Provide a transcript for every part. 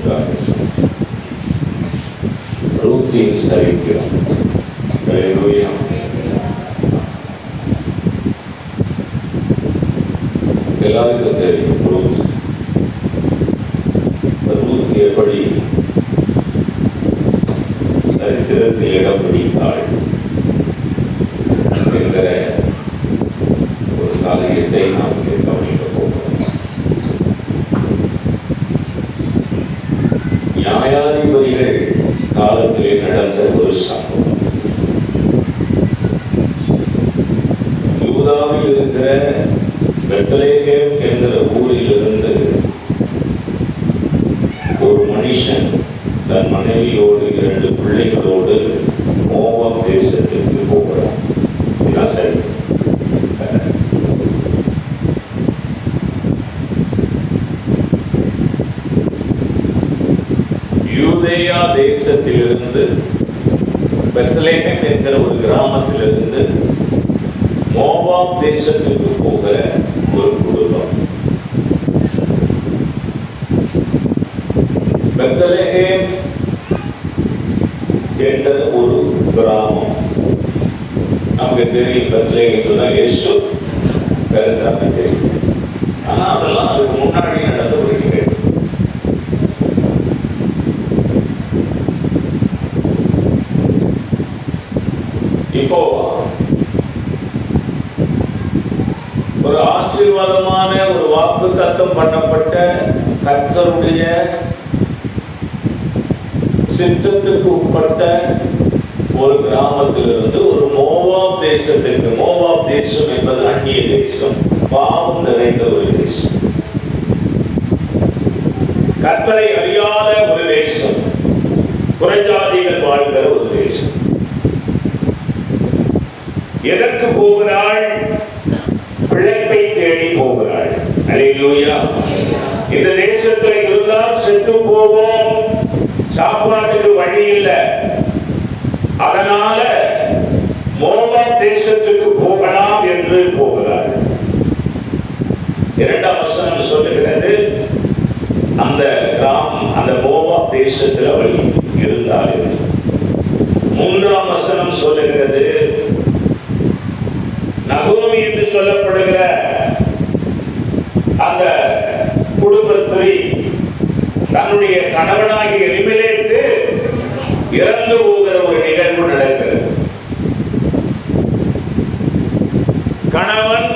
சென்றார்கள். ரூத்தையும் சரித்திரம். ஹல்லேலூயா. எல்லாருக்கும் தெரியும் ரூத் எப்படி சரித்திரத்தில் இடம் பிடித்தாள் என்கிற ஒரு காரியத்தை நாம் கவனிக்க போகிறோம். நியாயாதிபதிகள் காலத்திலே நடந்த ஒரு சம்பவம். யூதாவில் இருக்கிற பெத்லெகேம் என்கிற ஊரிலிருந்து ஒரு மனுஷன் தன் மனைவியோடு 2 பிள்ளைகளோடு மோவாப் தேசத்திற்கு போகிறான். இதுதான் சரி. யூதேயா தேசத்திலிருந்து பெத்லெகேம் என்கிற ஒரு கிராமத்திலிருந்து மோவாப் தேசத்துக்கு போகிற ஒரு குடும்பம். பெத்லெகேம் என்ற ஒரு கிராமம் நமக்கு தெரியும். பெத்லெகேம் தான் இயேசு பிறந்தாங்க தெரியும். ஆனால் அதெல்லாம் அதுக்கு முன்னாடி நடந்த ஒரு நிகழ்வு. இப்போ ஒரு ஆசீர்வாதமான ஒரு வாக்குத்தத்தம் பண்ணப்பட்ட கர்த்தருடைய சித்தத்துக்கு உட்பட்ட ஒரு கிராமத்திலிருந்து ஒரு மோவாப் தேசத்திற்கு, மோவாப் தேசம் என்பது அந்நிய தேசம், பாவம் நிறைந்த ஒரு தேசம், கர்த்தரை அறியாத ஒரு தேசம், புறஜாதிகள் வாழ்கிற ஒரு தேசம். எதற்கு போகிறாள்? பிழைப்பை தேடி போகிறாள். அல்லேலூயா. இந்த தேசத்துல இருந்தால் செத்து போவோம், சாப்பாட்டுக்கு வழி இல்லை, அதனால மோவாப் தேசத்துக்கு போகலாம் என்று போகிறாள். 2ஆம் வசனம் சொல்லுகிறது, அந்த கிராமம் அந்த மோவாப் தேசத்தில் அவள் இருந்தாள். 3ஆம் வசனம் சொல்லுகிறது, நகோமி என்று சொல்லப்படுகிற அந்த குடும்ப ஸ்திரீ தன்னுடைய கணவனாகிய எலிமெலேக்கு இறந்து போகிற ஒரு நிகழ்வு நடக்கிறது. கணவன்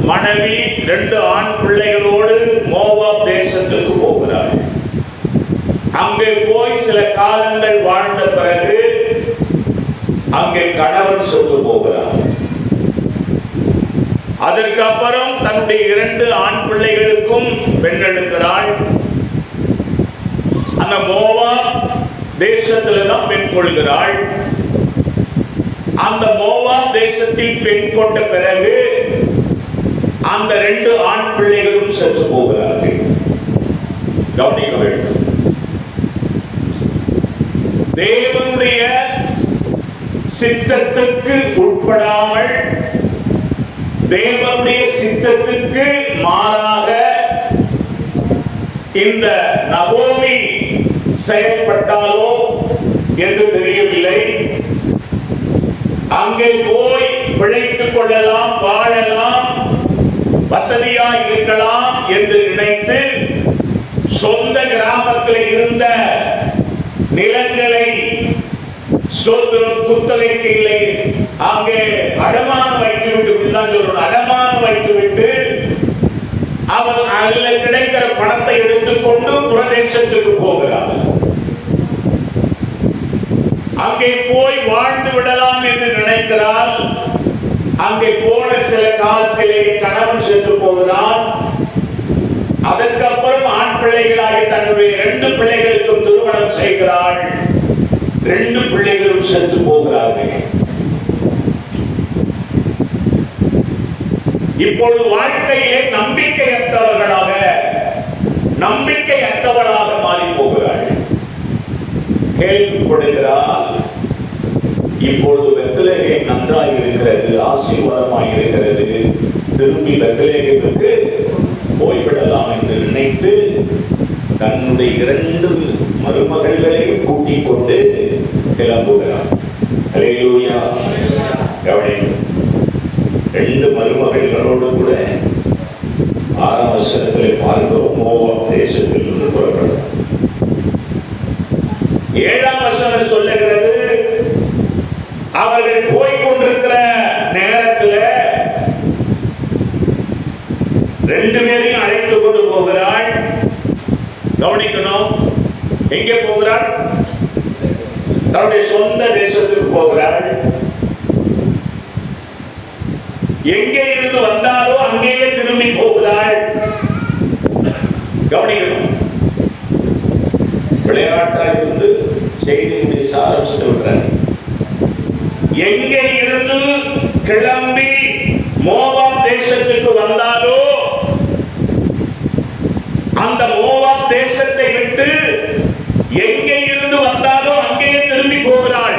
மனைவி 2 ஆண் பிள்ளைகளோடு மோவாப் தேசத்துக்கு போகிறார். அங்கே போய் சில காலங்கள் வாழ்ந்த பிறகு அங்கே கணவன் செத்து போகிறார். அதற்கு அப்புறம் தன்னுடைய 2 ஆண் பிள்ளைகளுக்கும் பெண் எடுக்கிறாள். அந்த மோவாப் தேசத்தில் தான் பெண் கொள்கிறாள். அந்த மோவாப் தேசத்தில் பெண் கொண்ட பிறகு அந்த 2 ஆண் பிள்ளைகளும் செத்து போகிறார்கள். கவனிக்க வேண்டும். தேவனுடைய சித்தத்துக்கு உட்படாமல், தேவனுடைய சித்தத்துக்கு மாறாக இந்த நகோமி செயல்பட்டாலோ என்று தெரியவில்லை. அங்கே போய் பிழைத்துக் கொள்ளலாம், வாழலாம், வசதியாய் இருக்கலாம் என்று நினைத்து சொந்த கிராமத்தில் இருந்த நிலங்களை குத்தகைக்கு இல்லை, அங்கே அடமானம் வைத்துவிட்டு, அடமானம் வைத்துவிட்டு அவள் அதில் கிடைக்கிற பணத்தை எடுத்துக்கொண்டு புரதேசத்துக்கு போகிறாள். அங்கே போய் வாழ்ந்து விடலாம் என்று நினைக்கிறாள். அங்கே போன சில காலத்திலே கணவன் செத்து போகிறான். அதற்கப்புறம் ஆண் பிள்ளைகளாகி தன்னுடைய 2 பிள்ளைகளுக்கும் திருமணம் செய்கிறாள். 2 பிள்ளைகளும் செத்து போகிறார்கள். இப்பொழுது வாழ்க்கையிலே நம்பிக்கையற்றவளாக மாறி போகிறாள். கேள்விப்படுகிறாள், இப்பொழுது பெத்லெகேம் நன்றாக இருக்கிறது, ஆசீர்வாதமாக இருக்கிறது, திரும்பி பெத்லெகேமுக்கு போய்விடலாம் என்று நினைத்து தன்னுடைய 2 மருமகள்களையும் கூட்டிக் கொண்டு கிளம்புகிறார். அல்லேலூயா. கவனிங்க, 2 மருமகள்களோடு கூட 6ஆம் வசனத்தில் பார்க்கிறோம், மோவாப் தேசத்தில் இருந்து புறப்படுறார். 7ஆம் வசனம் சொல்லுகிறது, அவர்கள் போய்கொண்டிருக்கிற நேரத்தில் 2 பேரையும் அழைத்து கொண்டு போகிறாள். கவனிக்கணும், எங்கே போகிறாள்? தன்னுடைய சொந்த தேசத்துக்கு போகிறாள். எங்கே இருந்து வந்தாலோ அங்கேயே திரும்பி போகிறாள். கவனிக்கணும், விளையாட்டா இருந்து செய்தியுடைய சாராம்சத்தை விடுறாங்க. எங்கே இருந்து கிளம்பி மோவாப் தேசத்துக்கு வந்தாலோ அந்த மோவாப் தேசத்தை விட்டு எங்கே இருந்து வந்தாலோ அங்கேயே திரும்பி போகிறாள்.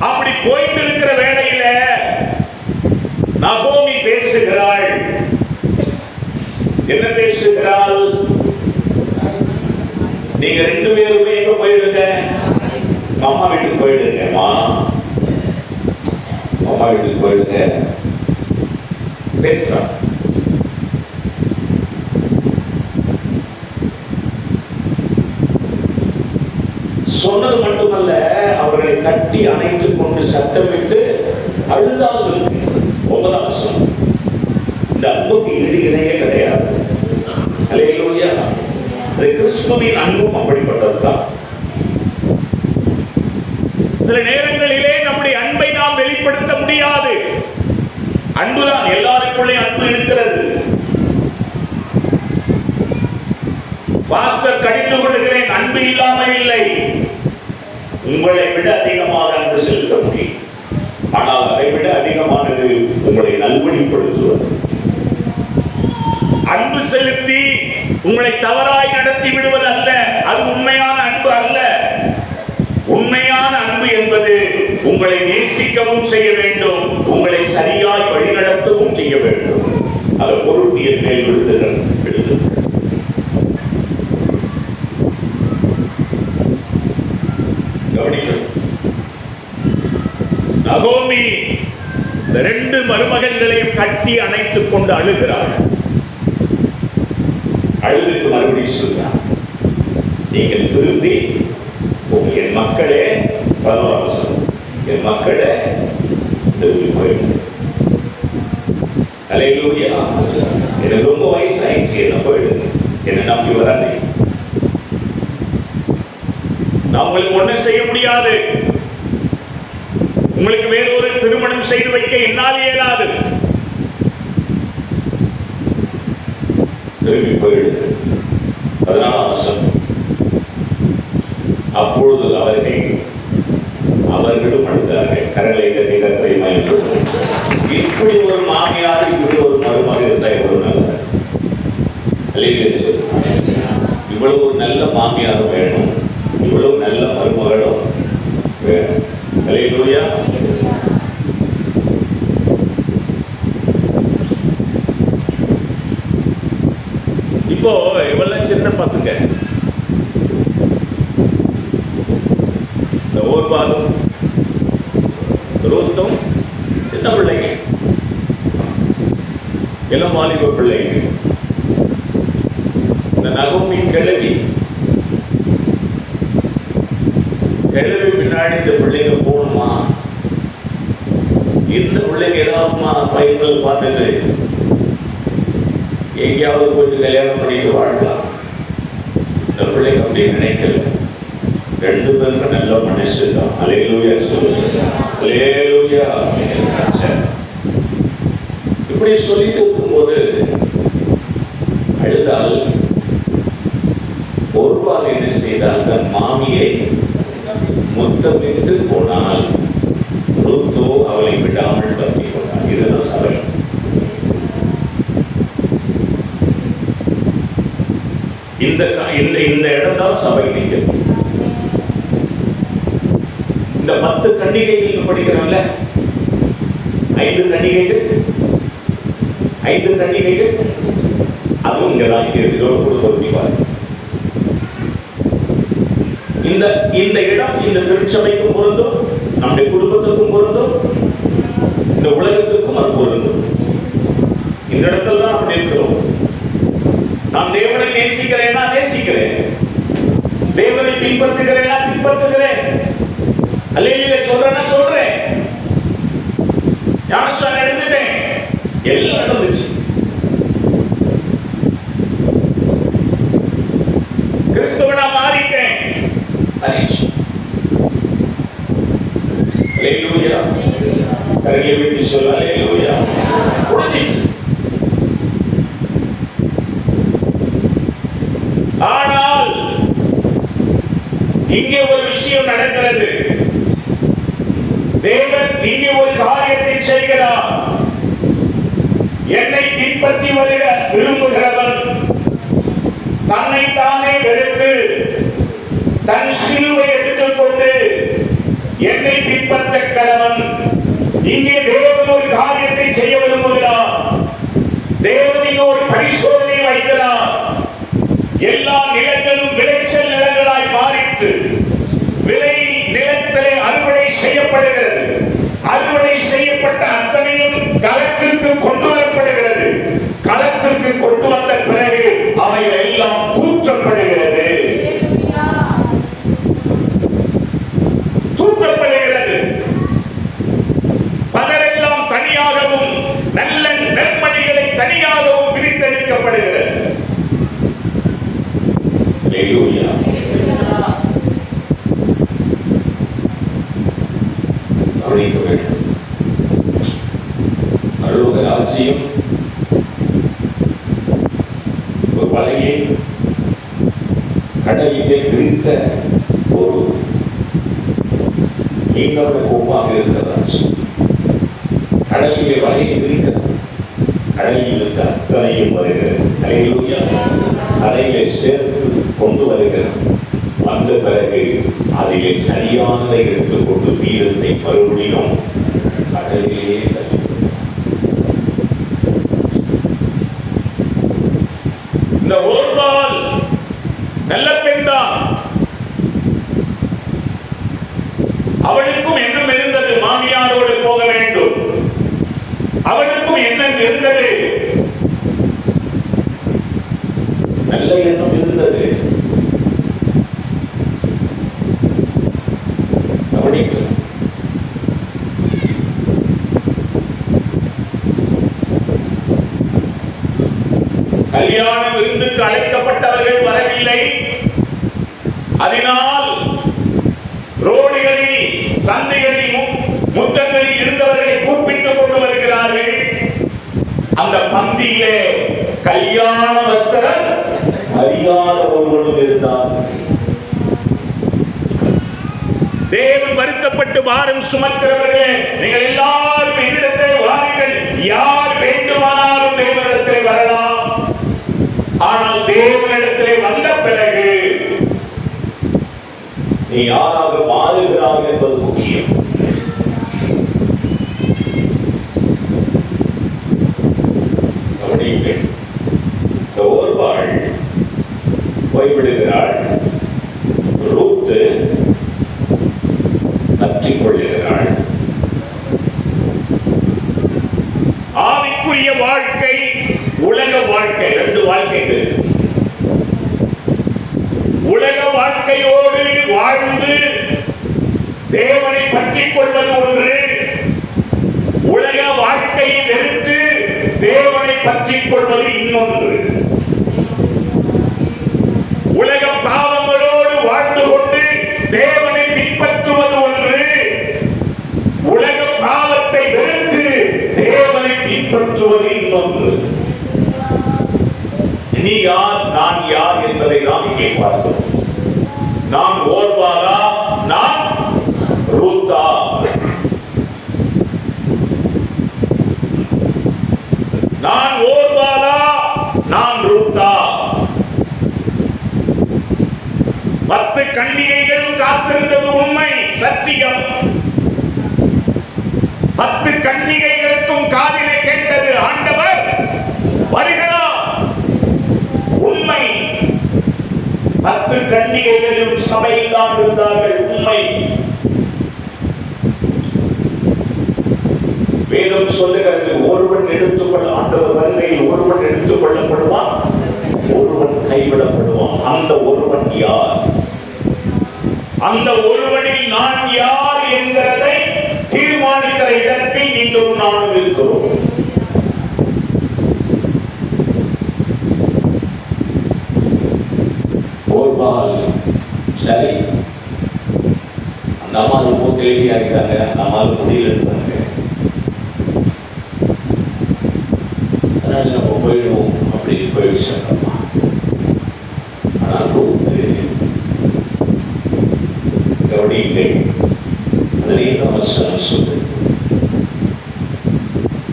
அப்படி போயிட்டு இருக்கிற வேளையில நகோமி பேசுகிறாள். என்ன பேசுகிறாள்? நீங்க 2 பேருமே எங்க போயிடுங்க? அம்மா வீட்டுக்கு போயிடுங்க. அம்மா வீட்டுக்கு போயிடுங்க பேசுறான். சொன்னது மட்டுமல்ல, அவர்களை கட்டி அணைத்துக் கொண்டு சத்தமிட்டு அழுதால் இருக்கு. 9ஆம் வசனம். இந்த அன்புக்கு ஈடு இணையே கிடையாது. அல்லேலூயா. கிறிஸ்துவின் அன்பும் அப்படிப்பட்டதுதான். சில நேரங்களிலே நம்முடைய அன்பை நாம் வெளிப்படுத்த முடியாது. அன்புதான், எல்லாருக்குள்ளே அன்பு இருக்கிறது. பாஸ்டர் கடிந்து கொள்கிறேன், அன்பு இல்லாமல் இல்லை. உங்களை விட அதிகமாக அன்பு செலுத்த முடியும். ஆனால் அதை விட அதிகமானது உங்களை நல்வழிப்படுத்துவது. அன்பு செலுத்தி உங்களை தவறாய் நடத்தி விடுவது அல்ல, அது உண்மையான அன்பு அல்ல. உண்மையான அன்பு என்பது உங்களை நேசிக்கவும் செய்ய வேண்டும், உங்களை சரியாய் வழிநடத்தவும் செய்ய வேண்டும். அதை பொறுப்பு என் மேல் விடுத்து கவனிக்கணும். நகோமி 2 மருமகள்களையும் கட்டி அணைத்துக் கொண்டு அழுகிறாள். அழுதுக்கு மறுபடியும் சொல்றார், நீங்கள் திரும்பி என் மக்களே, 11ஆம் வசனம், என் மக்களே திரும்பி போயிடுங்க. அல்லேலூயா. எனக்கு ரொம்ப வயசாயிடுச்சு, என்ன போயிடுங்க, என்ன நம்பி வராதே. நான் உங்களுக்கு ஒண்ணு செய்ய முடியாது. உங்களுக்கு வேறொரு திருமணம் செய்து வைக்க என்னால் இயலாது. திரும்பி போயிடுங்க. 14ஆம் வசனம். அப்பொழுது அவர்களும் அழுதார்கள். கரங்களை கட்டி கட்டளை மயக்கும். இப்படி ஒரு மாமியார், இப்படி ஒரு மருமக இருந்தா எவ்வளவு நல்லது. இவ்வளவு ஒரு நல்ல மாமியாரும் வேணும், இவ்வளவு நல்ல மருமகளும் வேணும். அல்லேலூயா. இப்போ இவெல்லாம் சின்ன பசங்க. இந்த ஓர்பாலும் ரூத்தும் சின்ன பிள்ளைங்க, எல்லாம் வாலிப பிள்ளைங்க. இந்த நகோமி கிழவி பின்னாடி இந்த பிள்ளைங்க போகணுமா? இந்த பிள்ளைங்க ஏதாவதுமா பைபிள் பார்த்துட்டு எங்கேயாவது போயிட்டு கல்யாணம் பண்ணிட்டு வாழலாம். இந்த பிள்ளைங்க அப்படி நினைக்கல. 2 பேருக்கு நல்ல மனசு தான். அல்லேலூயா சொல்லுங்க. அல்லேலூயா. இப்படி சொல்லிட்டு இருக்கும்போது அழுதால் ஒருவாள் என்ன செய்தால் தன் மாமியை முத்தமிட்டு போனால் ரூத்தோ அவளை விடாமல் பற்றி கொண்டாள். இதுதான் சபை. இந்த இடம் தான் சபை. நிற்கும். இந்த 10 கன்னிகைகள் படிக்கிறோம்ல, 5 கன்னிகைகள் அதுவும் இங்கதான் இதோட கூட பொருத்திப்பாரு. இந்த இடம் இந்த திருச்சபைக்கும் பொருந்தும், நம்முடைய குடும்பத்துக்கும் பொருந்தும், இந்த உலகத்துக்கும் அது பொருந்தும். இந்த இடத்துல தான் நம்ம இருக்கிறோம். நான் தேவனை நேசிக்கிறேன்னா நேசிக்கிறேன், தேவனை பின்பற்றுகிறேன்னா பின்பற்றுகிறேன், அல்லேலூயா சொல்றேன்னா சொல்றேன், ஞானஸ்நானம் எடுத்துட்டேன், எல்லாம் நடந்துச்சு. கிறிஸ்துவனா மாறிட்டேன். அல்லேலூயா. கரங்களை உயர்த்தி சொல்ல அல்லேலூயா. முடிஞ்சிச்சு. ஆனால் இங்கே ஒரு விஷயம் நடக்கிறது. தேவன் இங்கே ஒரு காரியத்தை செய்கிறார். என்னை பின்பற்றி வருக விரும்புகிறவன் தன்னை தானே வெறுத்து தன் சிலுவை எடுத்துக்கொண்டு என்னை பின்பற்ற கடவன். இங்கே தேவன் ஒரு காரியத்தை செய்ய விரும்புகிறார். தேவன் ஒரு பரிசோதனை வைக்கிறார். எல்லா நிலங்களும் விளைச்சல் நிலங்களாய் மாறிற்று. விளை நிலத்திலே அறுவடை செய்யப்படுகிறது. அறுவடை செய்யப்பட்ட அத்தனையும் களத்திற்கு கொண்டு வரப்படுகிறது. களத்திற்கு கொண்டு வந்த பிறகு அவைகள் எல்லாம் தூற்றப்படுகிறது. தூற்றப்படுகிறது. பதரெல்லாம் தனியாகவும் நல்ல நெற்மணிகளை தனியாகவும் பிரித்தெடுக்கப்படுகிறது. அல்லேலூயா. கவனிக்க வேண்டும். பரலோக ராஜ்யம் ஒரு வலையை கடலிலே பிரித்த ஒரு நீங்களோட கோப்பாக இருக்கிறாச்சு. கடலிலே வலையை பிரிக்கிறது. கடலில் இருக்க அத்தனையும் வருகிறது. அல்லேலூயா. கரையிலே சேர்த்து கொண்டு வருகிறது. வந்த பிறகு அதிலே சரியானதை எடுத்துக்கொண்டு வீரத்தை மறுபடியும் கடலிலே இந்த ஓர்பால் நல்ல பெண் தான். அவளுக்கும் எண்ணம் இருந்தது, மாமியாரோடு போக வேண்டும். அவனுக்கும் எண்ணம் இருந்தது, நல்ல எண்ணம் இருந்தது. கல்யாண விருந்துக்கு அழைக்கப்பட்டவர்கள் வரவில்லை. அதனால் ரோடுகளில், சந்தைகளில், முற்றங்களில் இருந்தவர்களை கூப்பிட்டுக் கொண்டு வருகிறார்கள். அந்த பந்தியிலே கல்யாண வஸ்திரம் அறியாத ஒருவனும் இருந்தார். தேவன் வருத்தப்பட்டு பாரம் சுமக்கிறவர்களே, நீங்கள் எல்லாரும் என்னிடத்தில் வாருங்கள். யார் வேண்டுமானாலும் தேவனிடத்தில் வரலாம். ஆனால் தேவனிடத்தில் வந்த பிறகு நீ யாராக மாறுகிறாய் என்பது முக்கியம். கவனியுங்கள். ஓர்பாள் போய்விடுகிறாள். ரூத்து நற்றிக் கொள்ளுகிறாள். ஆவிக்குரிய வாழ்க்கை, உலக வாழ்க்கை, ரெண்டு வாழ்க்கைகள். உலக வாழ்க்கையோடு வாழ்ந்து தேவனை பற்றிக் கொள்வது ஒன்று. உலக வாழ்க்கையை வெறுத்து தேவனை பற்றிக் கொள்வது இன்னொன்று. உலக பாவங்களோடு வாழ்ந்து கொண்டு தேவனை பின்பற்றுவது ஒன்று. உலக பாவத்தை வெறுத்து தேவனை பின்பற்றுவது இன்னொன்று. நீ யார், நான் யார் என்பதை நாம் இங்கே பார்க்கிறோம். நான் ஓர்பாலா, நான் ரூத்தா? நான் ஓர்பாலா, நான் ரூத்தா? 10 கன்னிகைகளும் காத்திருந்தது உண்மை, சத்தியம். 10 கன்னிகைகளுக்கும் காதிலே கேட்டது, ஆண்டவர் வருகிறார். 10 கன்னிகைகளும் சபையில் தான் இருந்தார்கள். உண்மை. வேதம் சொல்லுகிறது, ஒருவன் எடுத்துக்கொள்ள, ஆண்டவர் வருகையில் ஒருவன் எடுத்துக் கொள்ளப்படுவான், ஒருவன் கைவிடப்படுவான். அந்த ஒருவன் யார்? அந்த ஒருவனில் நான் யார் என்கிறதை தீர்மானிக்கிற இடத்தில் நீங்களும் நானும் இருக்கிறோம். சரி, அந்த அம்மா ரொம்ப கேள்வியா இருக்காங்க, அந்த அம்மாவை முடியல இருக்காங்க, அதனால நம்ம போயிடுவோம் அப்படின்னு போயிடுச்சு அம்மா. ஆனால் கவனிங்கள், அதிலேயே அவசரம் சொல்லு.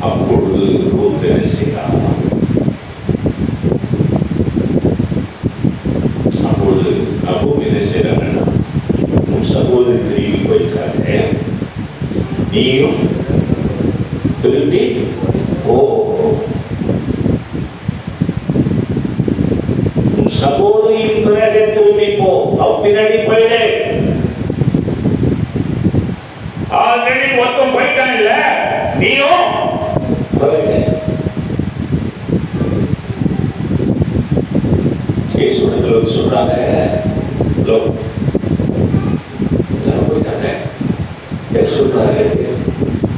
அப்பொழுது ரூத் என்ன செய்யலாம்? அப்பொழுது அப்போ என்ன செய்யறாங்கன்னா, உன் சகோதரி திரும்பி போயிட்டாங்க, நீயும் திரும்பி போ, உன் சகோதரியின் பிறகு திரும்பி போ, அவ பின்னாடி போயிடு. ஆல்ரெடி ஒருத்தம் போயிட்டான் இல்ல, நீயும் போயிடு. இயேசுவிடத்தில் சொல்றாங்க, எல்லாரும் போயிட்டாங்க. சொல்றாரு,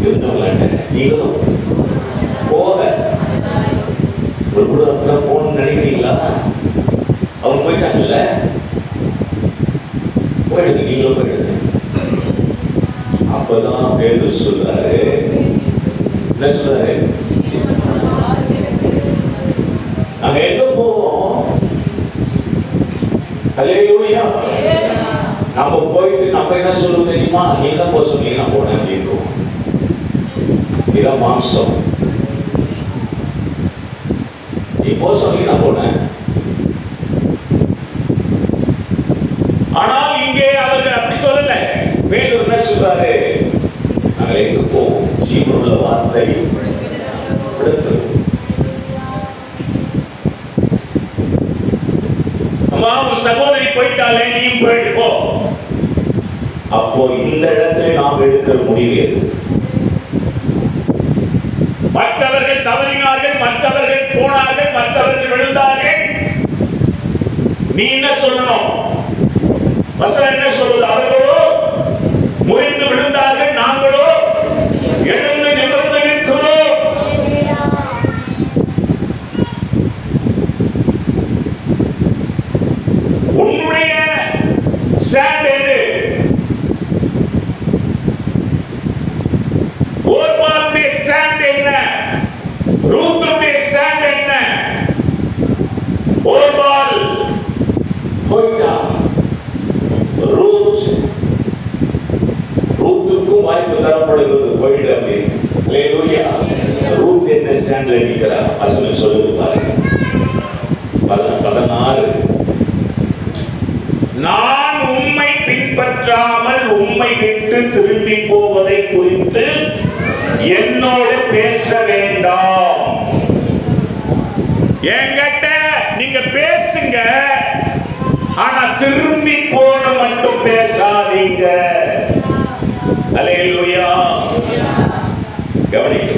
இருந்தவங்களாண்ட நீங்களும் போக ஒரு கூட போகணும்னு நினைக்கிறீங்களா? அவங்க போயிட்டாங்கல்ல, போயிடுங்க, நீங்களும் போயிடுங்க. அப்பதான் பேரு சொல்றாரு, என்ன சொல்றாரு? நாங்க எங்க போவோம்? ஹல்லேலூயா. நம்ம போயிட்டு நம்ம என்ன சொல்லுவோம் தெரியுமா? நீ தான் போக சொன்னீங்க, நான் போனேன் அப்படின்றோம். இதான் மாம்சம். நீ போக சொன்னீங்க, நான் போனேன். ஆனால் இங்கே அவர்கள் அப்படி சொல்லல. பேதுரு என்ன சொல்றாரு? நாங்கள் எங்க போவோம்? ஜீவனுள்ள வார்த்தை விடுத்தது. அம்மா, உன் சகோதரி போயிட்டாலே நீயும் போயிட்டு போ. அப்போ இந்த இடத்துல நாம் எடுக்கிற முடிவு எது? மற்றவர்கள் தவறினார்கள், மற்றவர்கள் போனார்கள், மற்றவர்கள் விழுந்தார்கள். நீ என்ன சொல்லணும்? வசனம் என்ன சொல்லுது? அவர்களோ முறிந்து விழுந்தார்கள், நாங்களோ எழுந்து நிமிர்ந்து நிற்கிறோம். உன்னுடைய ஸ்டாண்ட் எது? ஓர்பாலுடைய ஸ்டாண்ட் என்ன? ரூத்துடைய ஸ்டாண்ட் என்ன? ஓர்பால் போயிட்டா, ரூத்துக்கும் வாய்ப்பு தரப்படுகிறது, போயிடு அப்படின்னு. ஹல்லேலூயா. ரூத் என்ன ஸ்டாண்ட்ல நிக்கிறா? வசனம் சொல்லுது பாருங்க, 16. நான் உம்மை பின்பற்றாமல் உம்மை விட்டு திரும்பி போவதை குறித்து என்னோடு பேச வேண்டாம். என்கிட்ட நீங்க பேசுங்க, ஆனா திரும்பி போன மட்டும் பேசாதீங்க. ஹல்லேலூயா. கவனிக்க,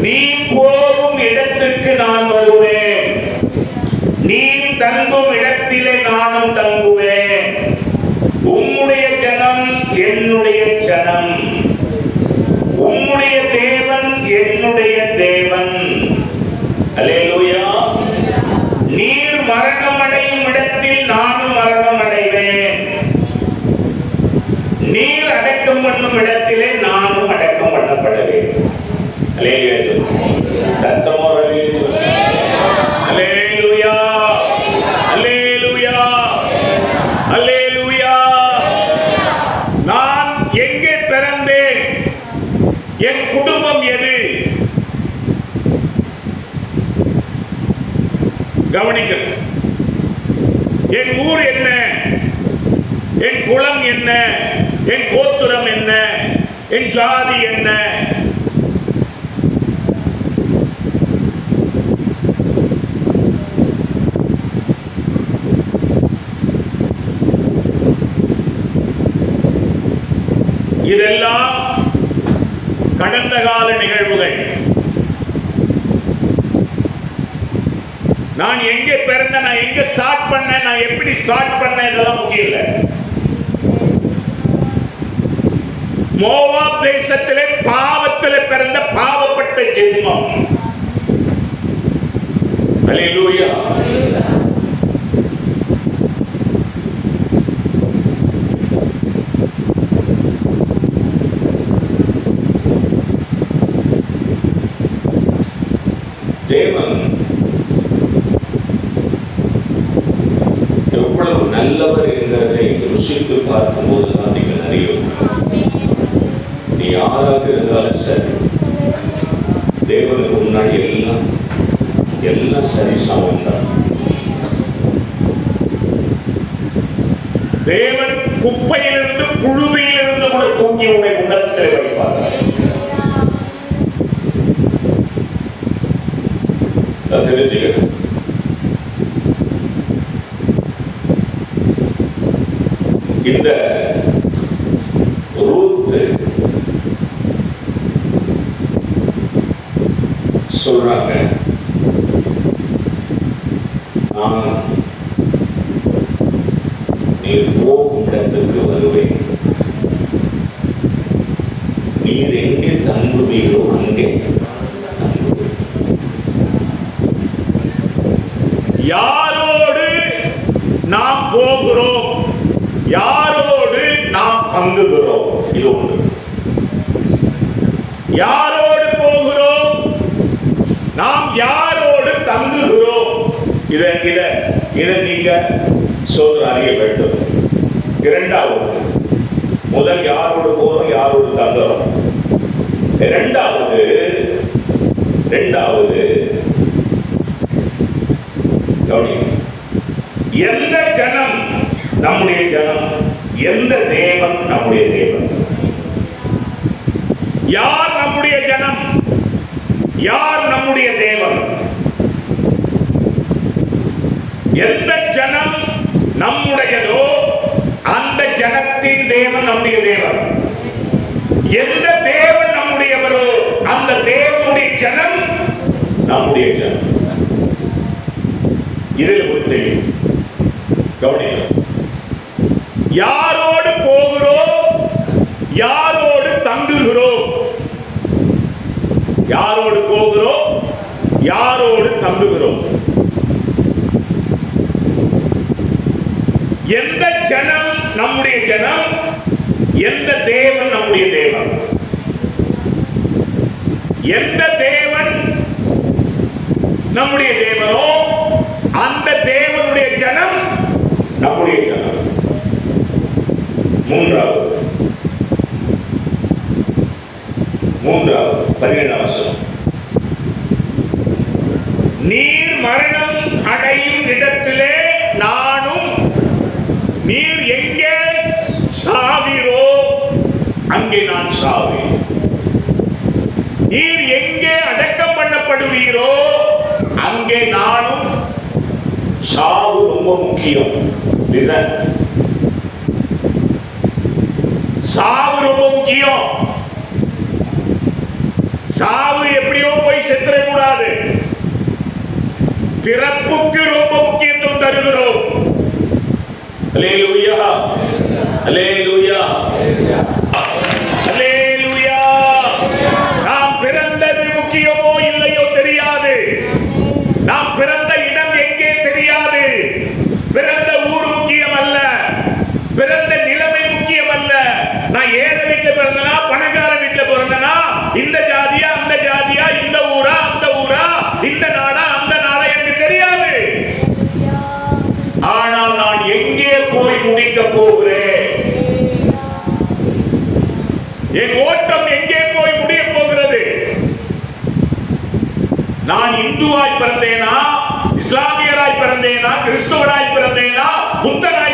நீ போகும் இடத்துக்கு நான் வருவேன், நீ தங்கும் இடத்திலே நானும் தங்குவேன். உம்முடைய ஜனம் என்னுடைய ஜனம், உம்முடைய தேவன் என்னுடைய தேவன். ஹல்லேலூயா. நீர் மரணம் அடையும் இடத்தில் நானும் மரணம் அடைவேன், நீர் அடக்கம் பண்ணும் இடத்திலே நானும் அடக்கம் பண்ணப்படுவேன். ஹல்லேலூயா. சத்தமா ஹல்லேலூயா. ஹல்லேலூயா. ஹல்லேலூயா. நான் எங்கே பிறந்தேன்? என் குடும்பம் எது? கவனிக்கணும். என் ஊர் என்ன? என் குலம் என்ன? என் கோத்திரம் என்ன? என் ஜாதி என்ன? இதெல்லாம் கடந்த கால நிகழ்வுகள். நான் எங்கே பிறந்த, நான் எங்க ஸ்டார்ட் பண்ணேன், நான் எப்படி ஸ்டார்ட் பண்ணேன், இதெல்லாம் முக்கியம் இல்லை. மோவாப் தேசத்திலே பாவத்திலே பிறந்த பாவப்பட்ட ஜென்மம். அல்லேலூயா. தேவன் எவ்வளவு நல்லவர் என்கிறதை ருசித்து பார்க்கும்போது தான் நீங்கள் அறியும். நீ யாராக இருந்தாலும் சரி, தேவனுக்கு முன்னாடி எல்லாம் சரி சமம் தான். தேவன் குப்பையிலிருந்து புழுவையிலிருந்து கூட தூக்கி உன்னை உன்னதத்தில் வைப்பார். தெரிஞ்சுக்கணும். இந்த ரூத் சொல்றாங்க, நான் நீர் போகும் இடத்துக்கு வருவேன், நீர் எங்கே தங்குவீரோ அங்கே தங்குவேன். யாரோடு நாம் போகிறோம், யாரோடு நாம் தங்குகிறோம், இது ஒன்று. யாரோடு போகிறோம், நாம் யாரோடு தங்குகிறோம், இதை நீங்க சொல்ற அறிய வேண்டும். இரண்டாவது, முதல் யாரோடு போறோம், யாரோடு தங்குறோம். இரண்டாவது எந்த ஜனம் நம்முடைய ஜனம், எந்த தேவன் நம்முடைய தேவன். யார் நம்முடைய ஜனம், யார் நம்முடைய தேவன். எந்த ஜனம் நம்முடையதோ அந்த ஜனத்தின் தேவன் நம்முடைய தேவன். எந்த தேவன் நம்முடையவரோ அந்த தேவனுடைய ஜனம் நம்முடைய ஜனம். இதில் ஒரு தெளிவு கவனிக்கிறோம். யாரோடு போகிறோம், யாரோடு தங்குகிறோம். யாரோடு போகிறோம், யாரோடு தங்குகிறோம். எந்த ஜனம் நம்முடைய ஜனம், எந்த தேவன் நம்முடைய தேவன். எந்த தேவன் நம்முடைய தேவனோ அந்த தேவனுடைய ஜனம் நம்முடைய ஜனம். மூன்றாவது 17ஆம் வசனம். நீர் மரணம் அடையும் இடத்திலே நானும், நீர் எங்கே சாவீரோ அங்கே நான் சாவேன். நீர் எங்கே அடக்கம் பண்ணப்படுவீரோ அங்கே நானும். சாவு ரொம்ப முக்கியம். சாவு ரொம்ப முக்கியம். சாவு எப்படியோ போய் செத்துற கூடாது. பிறப்புக்கு ரொம்ப முக்கியத்துவம் தருகிறோம். அல்லேலூயா, அல்லேலூயா, அல்லேலூயா. நாம் பிறந்தது முக்கியமோ இல்லையோ தெரியாது. நாம் பிறந்த இடம் எங்கே தெரியாது. பிறந்த ஊர் முக்கியம் அல்ல, பிறந்த நிலைமை முக்கியம் அல்ல. நான் ஏழை வீட்டில் பிறந்தனா, பணக்கார வீட்டில் பிறந்தனா, இந்த ஜாதியா அந்த ஜாதியா, இந்த ஊரா அந்த ஊரா, இந்த நாடா அந்த நாடா எனக்கு தெரியாது. ஆனால் நான் எங்கே போய் முடிக்க போகிறேன், என் ஓட்டம் எங்கே போய் முடிய போகிறது. நான் இந்துவாய் பிறந்தேனா, இஸ்லாமியராய் பிறந்தேனா, கிறிஸ்துவராய் பிறந்தேனா, புத்தனாய்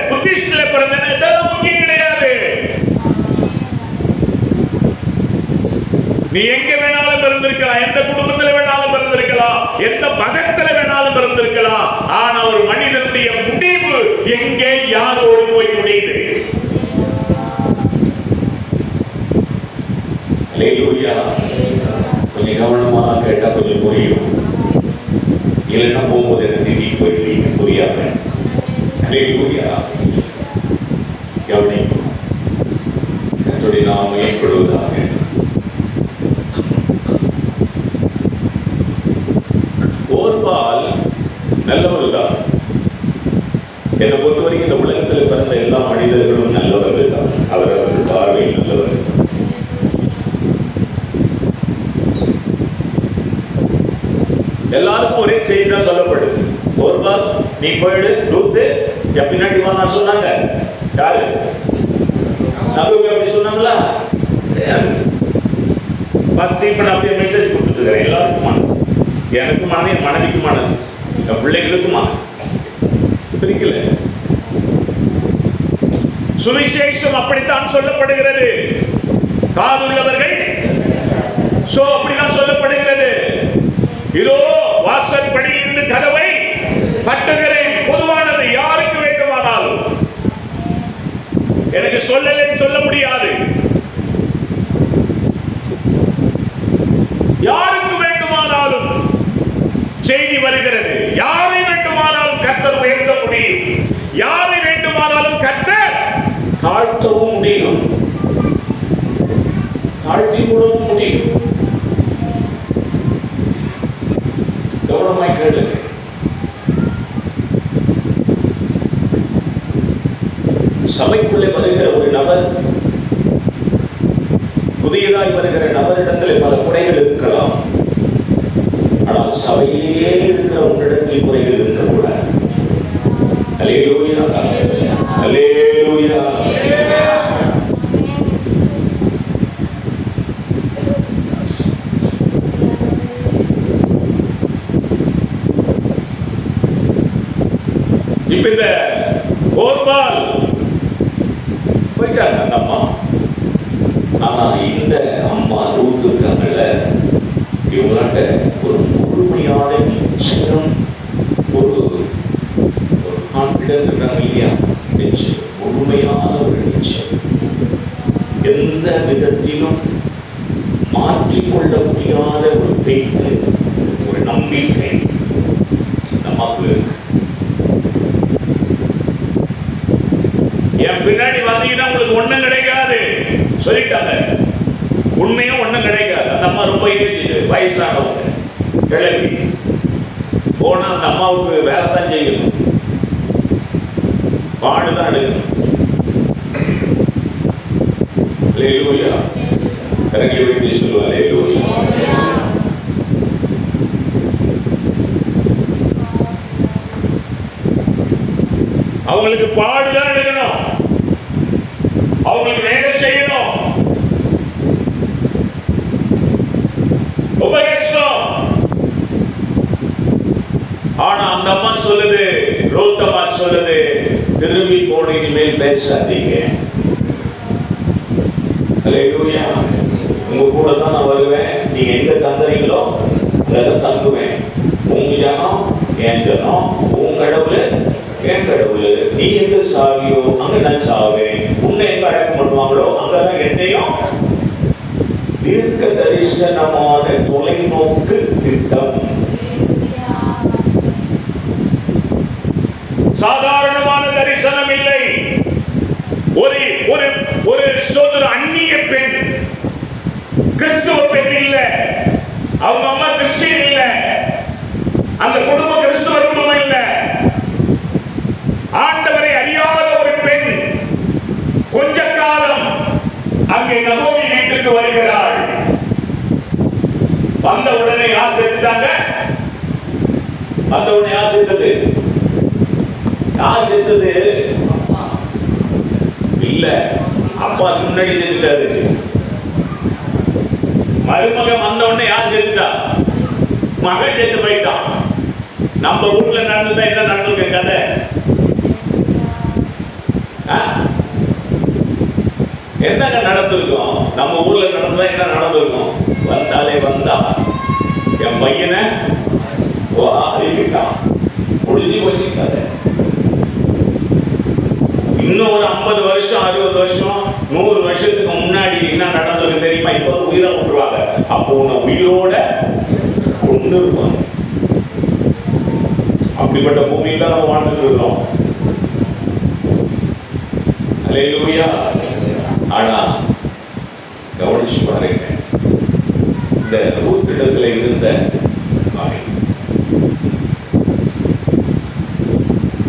புத்திஸ்ட்ல பிறந்தேனா, இதெல்லாம் முக்கியம் கிடையாது. நீ எங்க வேணாலும் பிறந்திருக்கலாம், எந்த குடும்பத்தில் வேணாலும் பிறந்திருக்கலாம், எந்த மதத்தில் வேணாலும் பிறந்திருக்கலாம். ஆனா ஒரு மனிதனுடைய முடிவு எங்கே, யாரோடு போய் முடியுது. புரியும். இல்லைன்னா போகும்போது என்ன திட்டிட்டு போயிடுவீங்க புரியாம. அல்லேலூயா. கவனிக்கும். கர்த்தருடைய நாமம் மேம்படுவதாக. ஓர்பால் நல்லவர்கள். என்னை பொறுத்த வரைக்கும் இந்த உலகத்தில் பிறந்த எல்லா மனிதர்களும் நல்லவர்கள் தான். அவரவர்கள் பார்வையில் நல்லவர்கள். எல்லாருக்கும் ஒரே செய்தி தான் சொல்லப்படுது. ஓர்பால் நீ போயிடு, ரூத்து பின்னாடி வாங்க சொன்னாங்க. யாரு? நகோமி அப்படி சொன்னாங்களா? ஸ்டீஃபன் அப்படியே மெசேஜ் கொடுத்துட்டு எல்லாருக்குமானது, எனக்குமானது, என் மனைவிக்குமானது, என் பிள்ளைகளுக்குமானது. பிரிக்கல. சுவிசேஷம் அப்படித்தான் சொல்லப்படுகிறது. காதுள்ளவர்கள் அப்படிதான் சொல்லப்படுகிறது. இதோ வாசற்படி என்று கதவை தட்டுகிறேன். பொதுவானது, யாருக்கு வேண்டுமானாலும். எனக்கு சொல்லலன்னு சொல்ல முடியாது. யாருக்கு வேண்டுமானாலும் செய்தி வருகிறது. யாரை வேண்டுமானாலும் கர்த்தர் உயர்த்த முடியும். யாரை வேண்டுமானாலும் கர்த்தர் தாழ்த்தவும் முடியும், தாழ்த்தி விடவும் முடியும். கவனமாய் கேளுங்க. சபைக்குள்ளே வருகிற ஒரு நபர், புதியதாய் வருகிற நபரிடத்தில் பல குறைகள் இருக்கலாம். ஆனால் சபையிலேயே இருக்கிற உன்னிடத்தில் குறைகள் இருக்கக்கூடாது. அல்லேலூயா, அல்லேலூயா. இப்ப இந்த ஓர்பால் போயிட்டாங்க அந்த அம்மா. ஆனா இந்த அம்மா ரூத் இருக்காங்கல்ல, இவங்களாட்ட ஒரு முழுமையான நிச்சயம், ஒரு கான்பிடன்ஸ் இருக்காங்க இல்லையா, நிச்சயம், முழுமையான ஒரு நிச்சயம், எந்த விதத்திலும் மாற்றிக்கொள்ள முடியாத ஒரு ஃபெய்த், ஒரு நம்பிக்கை நமக்கு இருக்கு. என் பின்னாடி வந்தீங்கன்னா உங்களுக்கு ஒண்ணும் கிடைக்காது சொல்லிட்டாங்க. உண்மையும் ஒண்ணும் கிடைக்காது. அந்த அம்மா ரொம்ப யோசிச்சுட்டு, வயசானவங்க, கிளம்பி போனா அந்த அம்மாவுக்கு வேலை தான் செய்யணும், பாடுதான் எடுக்கணும். அல்லேலூயா. கரங்களை வைத்து சொல்லுவா அல்லேலூயா. அவங்களுக்கு பாடுதான் எடுக்கணும், அவங்களுக்கு வேலை செய்யணும். ரொம்ப கஷ்டம். ஆனா அந்த அம்மா சொல்லுது, ரூத் அம்மா சொல்லுது, திரும்பி போன இனிமேல் பேசாதீங்க. அல்லேலூயா. உங்க கூட தான் நான் வருவேன். நீங்க எங்க தங்குறீங்களோ அங்கதான் தங்குவேன். உங்க ஜனம் என் ஜனம், உங்க கடவுள் என் கடவுள். நீ எங்க சாவியோ அங்க நான் சாவேன். உன்னை எங்க அடக்கம் பண்ணுவாங்களோ அங்கதான் என்னையும். தீர்க்க தரிசனமான தொலைநோக்கு திட்டம். சாதாரணமான தரிசனம் இல்லை. ஒரு ஒரு ஒரு சோதர அந்நிய பெண், கிறிஸ்துவ பெண் இல்ல, அவங்க அம்மா கிறிஸ்டியன் இல்ல, அந்த குடும்பம் கிறிஸ்துவ குடும்பம் இல்ல, ஆண்டவரை அறியாத ஒரு பெண் கொஞ்ச காலம் அங்கே நகோமி வீட்டுக்கு வருகிறாள். வந்த உடனே யார் செத்துட்டாங்க? வந்த உடனே யார் செத்தது? யார் செத்தது? இல்ல, அப்பா முன்னாடி செத்துட்டாரு. மருமகன் வந்த உடனே யார் செத்துட்டா? மகன் செத்து போயிட்டான். நம்ம வீட்டுல நடந்ததா என்ன நடந்திருக்க கதை? என்னங்க நடந்திருக்கும்? நம்ம ஊர்ல நடந்ததா என்ன நடந்திருக்கும்? வந்தாலே வந்தா என் பையனை அறிவிட்டான், முடிஞ்சு வச்சுக்காத. இன்னும் ஒரு 50 வருஷம் 60 வருஷம் 100 வருஷத்துக்கு முன்னாடி என்ன நடந்திருக்கு தெரியுமா? தெரியுமா? இப்ப உயிரை விட்டுருவாங்க, அப்போ உன்னை உயிரோட கொண்டு இருப்பாங்க. அப்படிப்பட்ட பூமியில் தான் நம்ம வாழ்ந்துட்டு இருக்கிறோம். அல்லேலூயா. ஆனா கவனிச்சு பாருங்க, இந்த ரூத் இடத்துல இருந்த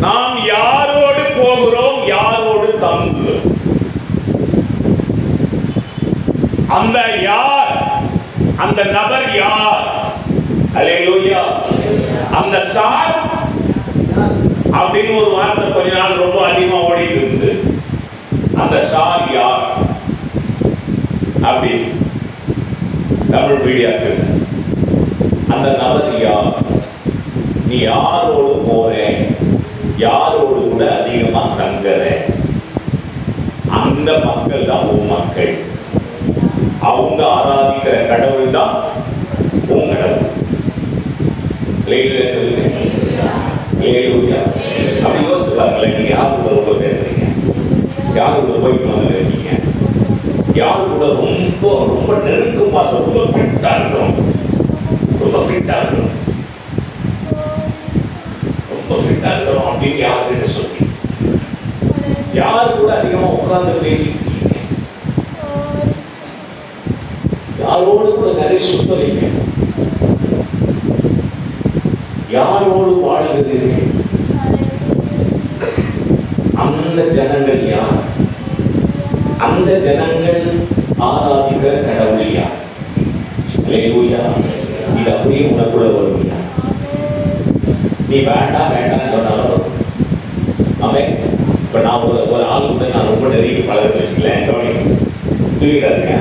நாம் யாரோடு போகிறோம், யாரோடு தங்குகிறோம், அந்த யார், அந்த நபர் யார்? அல்லேலூயா. அந்த சார் அப்படின்னு ஒரு வார்த்தை கொஞ்ச நாள் ரொம்ப அதிகமா ஓடிட்டு இருந்து, அந்த சார் யார் அப்படி தமிழ் மீடியாக்கு அந்த நபர் யார்? நீ யாரோடு போற, யாரோடு கூட அதிகமா தங்குற, அந்த மக்கள் தான் உன் மக்கள். அவங்க ஆராதிக்கிற கடவுள் தான் உன் கடவுள். அப்படி யோசித்து பாருங்களேன், நீங்க யாரு கூட ரொம்ப பேசுறீங்க, யாரு கூட போயிட்டு வந்துருக்கீங்க, யாரு கூட ரொம்ப ரொம்ப நெருக்கமா ரொம்ப ஃபிட்டா இருக்கிறோம், ரொம்ப ஃபிட்டா இருக்கிறோம், ரொம்ப ஃபிட்டா இருக்கிறோம் அப்படின்னு யாருக்கிட்ட சொல்லி, யாரு கூட அதிகமா உட்கார்ந்து பேசிட்டு இருக்கீங்க, யாரோடு கூட நிறைய சுத்தறீங்க, யாரோடு வாழ்கிறீர்கள், அந்த ஜனங்கள் யார்? அந்த ஜனங்கள் ஆராதிக்கிற கடவுள் யார்? அல்லேலூயா. இது அப்படியே உனக்குள்ள வருவியா? நீ வேண்டாம் வேண்டாம் சொன்னாலும் வரும். ஆமென். இப்ப நான் ஒரு ஆள் கூட நான் ரொம்ப நெருங்கி பழகிறேன்னு வச்சுக்கலேன், தூக்கிடாதுங்க.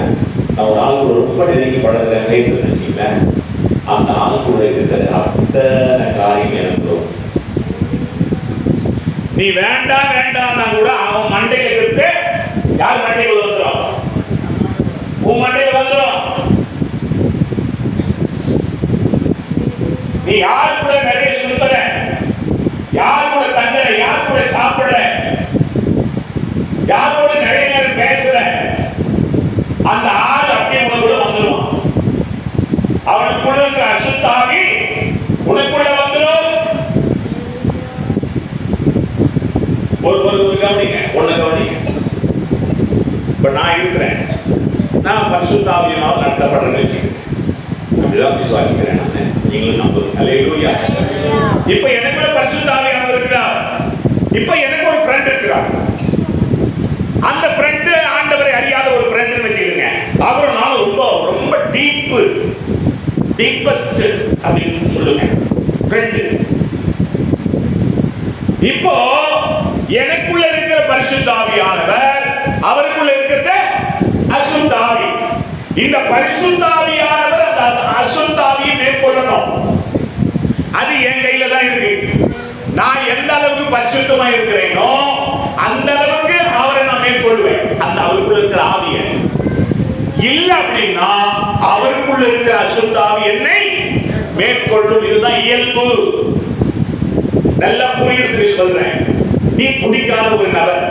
நான் ஒரு ஆள் கூட ரொம்ப நெருங்கி பழகிறேன், பேசுறேன்னு வச்சுக்கலேன், அந்த ஆள் கூட இருக்கிற அத்தனை காரியம் எனக்கு வரும். நீ வேண்டாம் வேண்டாம்னா கூட அவன் மண்டையில இருந்து யார் மண்டைக்குள்ள வந்துடும்? உன் மண்டையில வந்துடும். நீ யார் கூட நிறைய சுத்துற, யார் கூட தங்குற, யார் கூட சாப்பிடுற, யாரோட நிறைய நேரம் பேசுற, அந்த ஆள் அப்படியே உனக்குள்ள வந்துடும். அவனுக்குள்ள இருக்கிற அசுத்தாவி உனக்குள்ள வந்துடும். ஒரு கவனிங்க, ஒண்ணு கவனிங்க. இப்ப நான் இருக்கிறேன், நான் பரிசுத்தாவியினால் நடத்தப்படுறேன்னு வச்சுக்கிறேன், அப்படிதான் விசுவாசிக்கிறேன் நான். நீங்களும் நம்புங்க. அல்லேலூயா. இப்ப எனக்குள்ள பரிசுத்தாவியானவர் இருக்கிறார். இப்ப எனக்கு ஒரு ஃப்ரெண்ட் இருக்கிறார். அந்த ஃப்ரெண்ட் ஆண்டவரை அறியாத ஒரு ஃப்ரெண்ட்னு வச்சுக்கிடுங்க. அவரும் நானும் ரொம்ப ரொம்ப டீப்பஸ்ட் அப்படின்னு சொல்லுங்க ஃப்ரெண்ட். இப்போ எனக்குள்ள இருக்கிற பரிசுத்தாவியானவர், அவருக்குள்ள இருக்கிற அசுத்தாவி. இந்த பரிசுத்தாவியானவர் அந்த அசுத்தாவியை மேற்கொள்ளணும். அது என் கையில தான் இருக்கு. நான் எந்த அளவுக்கு பரிசுத்தமா இருக்கிறேனோ அந்த அளவுக்கு அவரை நான் மேற்கொள்வேன், அந்த அவருக்குள்ள இருக்கிற ஆவியை. இல்ல அப்படின்னா அவருக்குள்ள இருக்கிற அசுத்தாவி என்னை மேற்கொள்ளும். இதுதான் இயல்பு. நல்லா புரியுறதுக்கு சொல்றேன். நீ குடிக்காத ஒரு நபர்,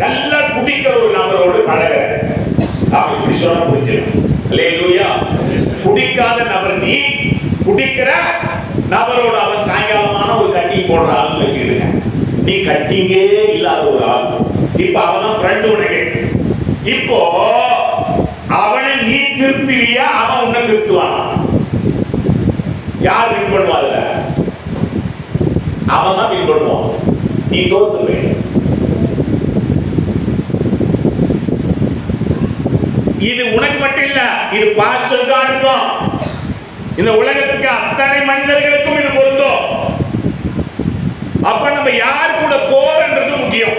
நல்லா குடிக்கிற ஒரு நபரோடு பழகுற, அவன் இப்படி சொன்னா புரிஞ்சிடும். அல்லேலூயா. குடிக்காத நபர், நீ குடிக்கிற நபரோடு அவன் சாயங்காலமான ஒரு கட்டிங் போடுற ஆள் வச்சுக்கிடுங்க. நீ கட்டிங்கே இல்லாத ஒரு ஆள், இப்ப அவன் ஃப்ரெண்டு உனக்கு. இப்போ அவனை நீ திருத்துவியா, அவன் உன்னை திருத்துவானா? யார் வின் பண்ணுவாங்க? அவன் தான் வின் பண்ணுவான். நீ தோத்துவே. இது உனக்கு மட்டும் இல்ல, இது பாஸ்டருக்கும், இந்த உலகத்துக்கு அத்தனை மனிதர்களுக்கும் இது பொருந்தும். அப்ப நம்ம யார் கூட போறன்றது முக்கியம்,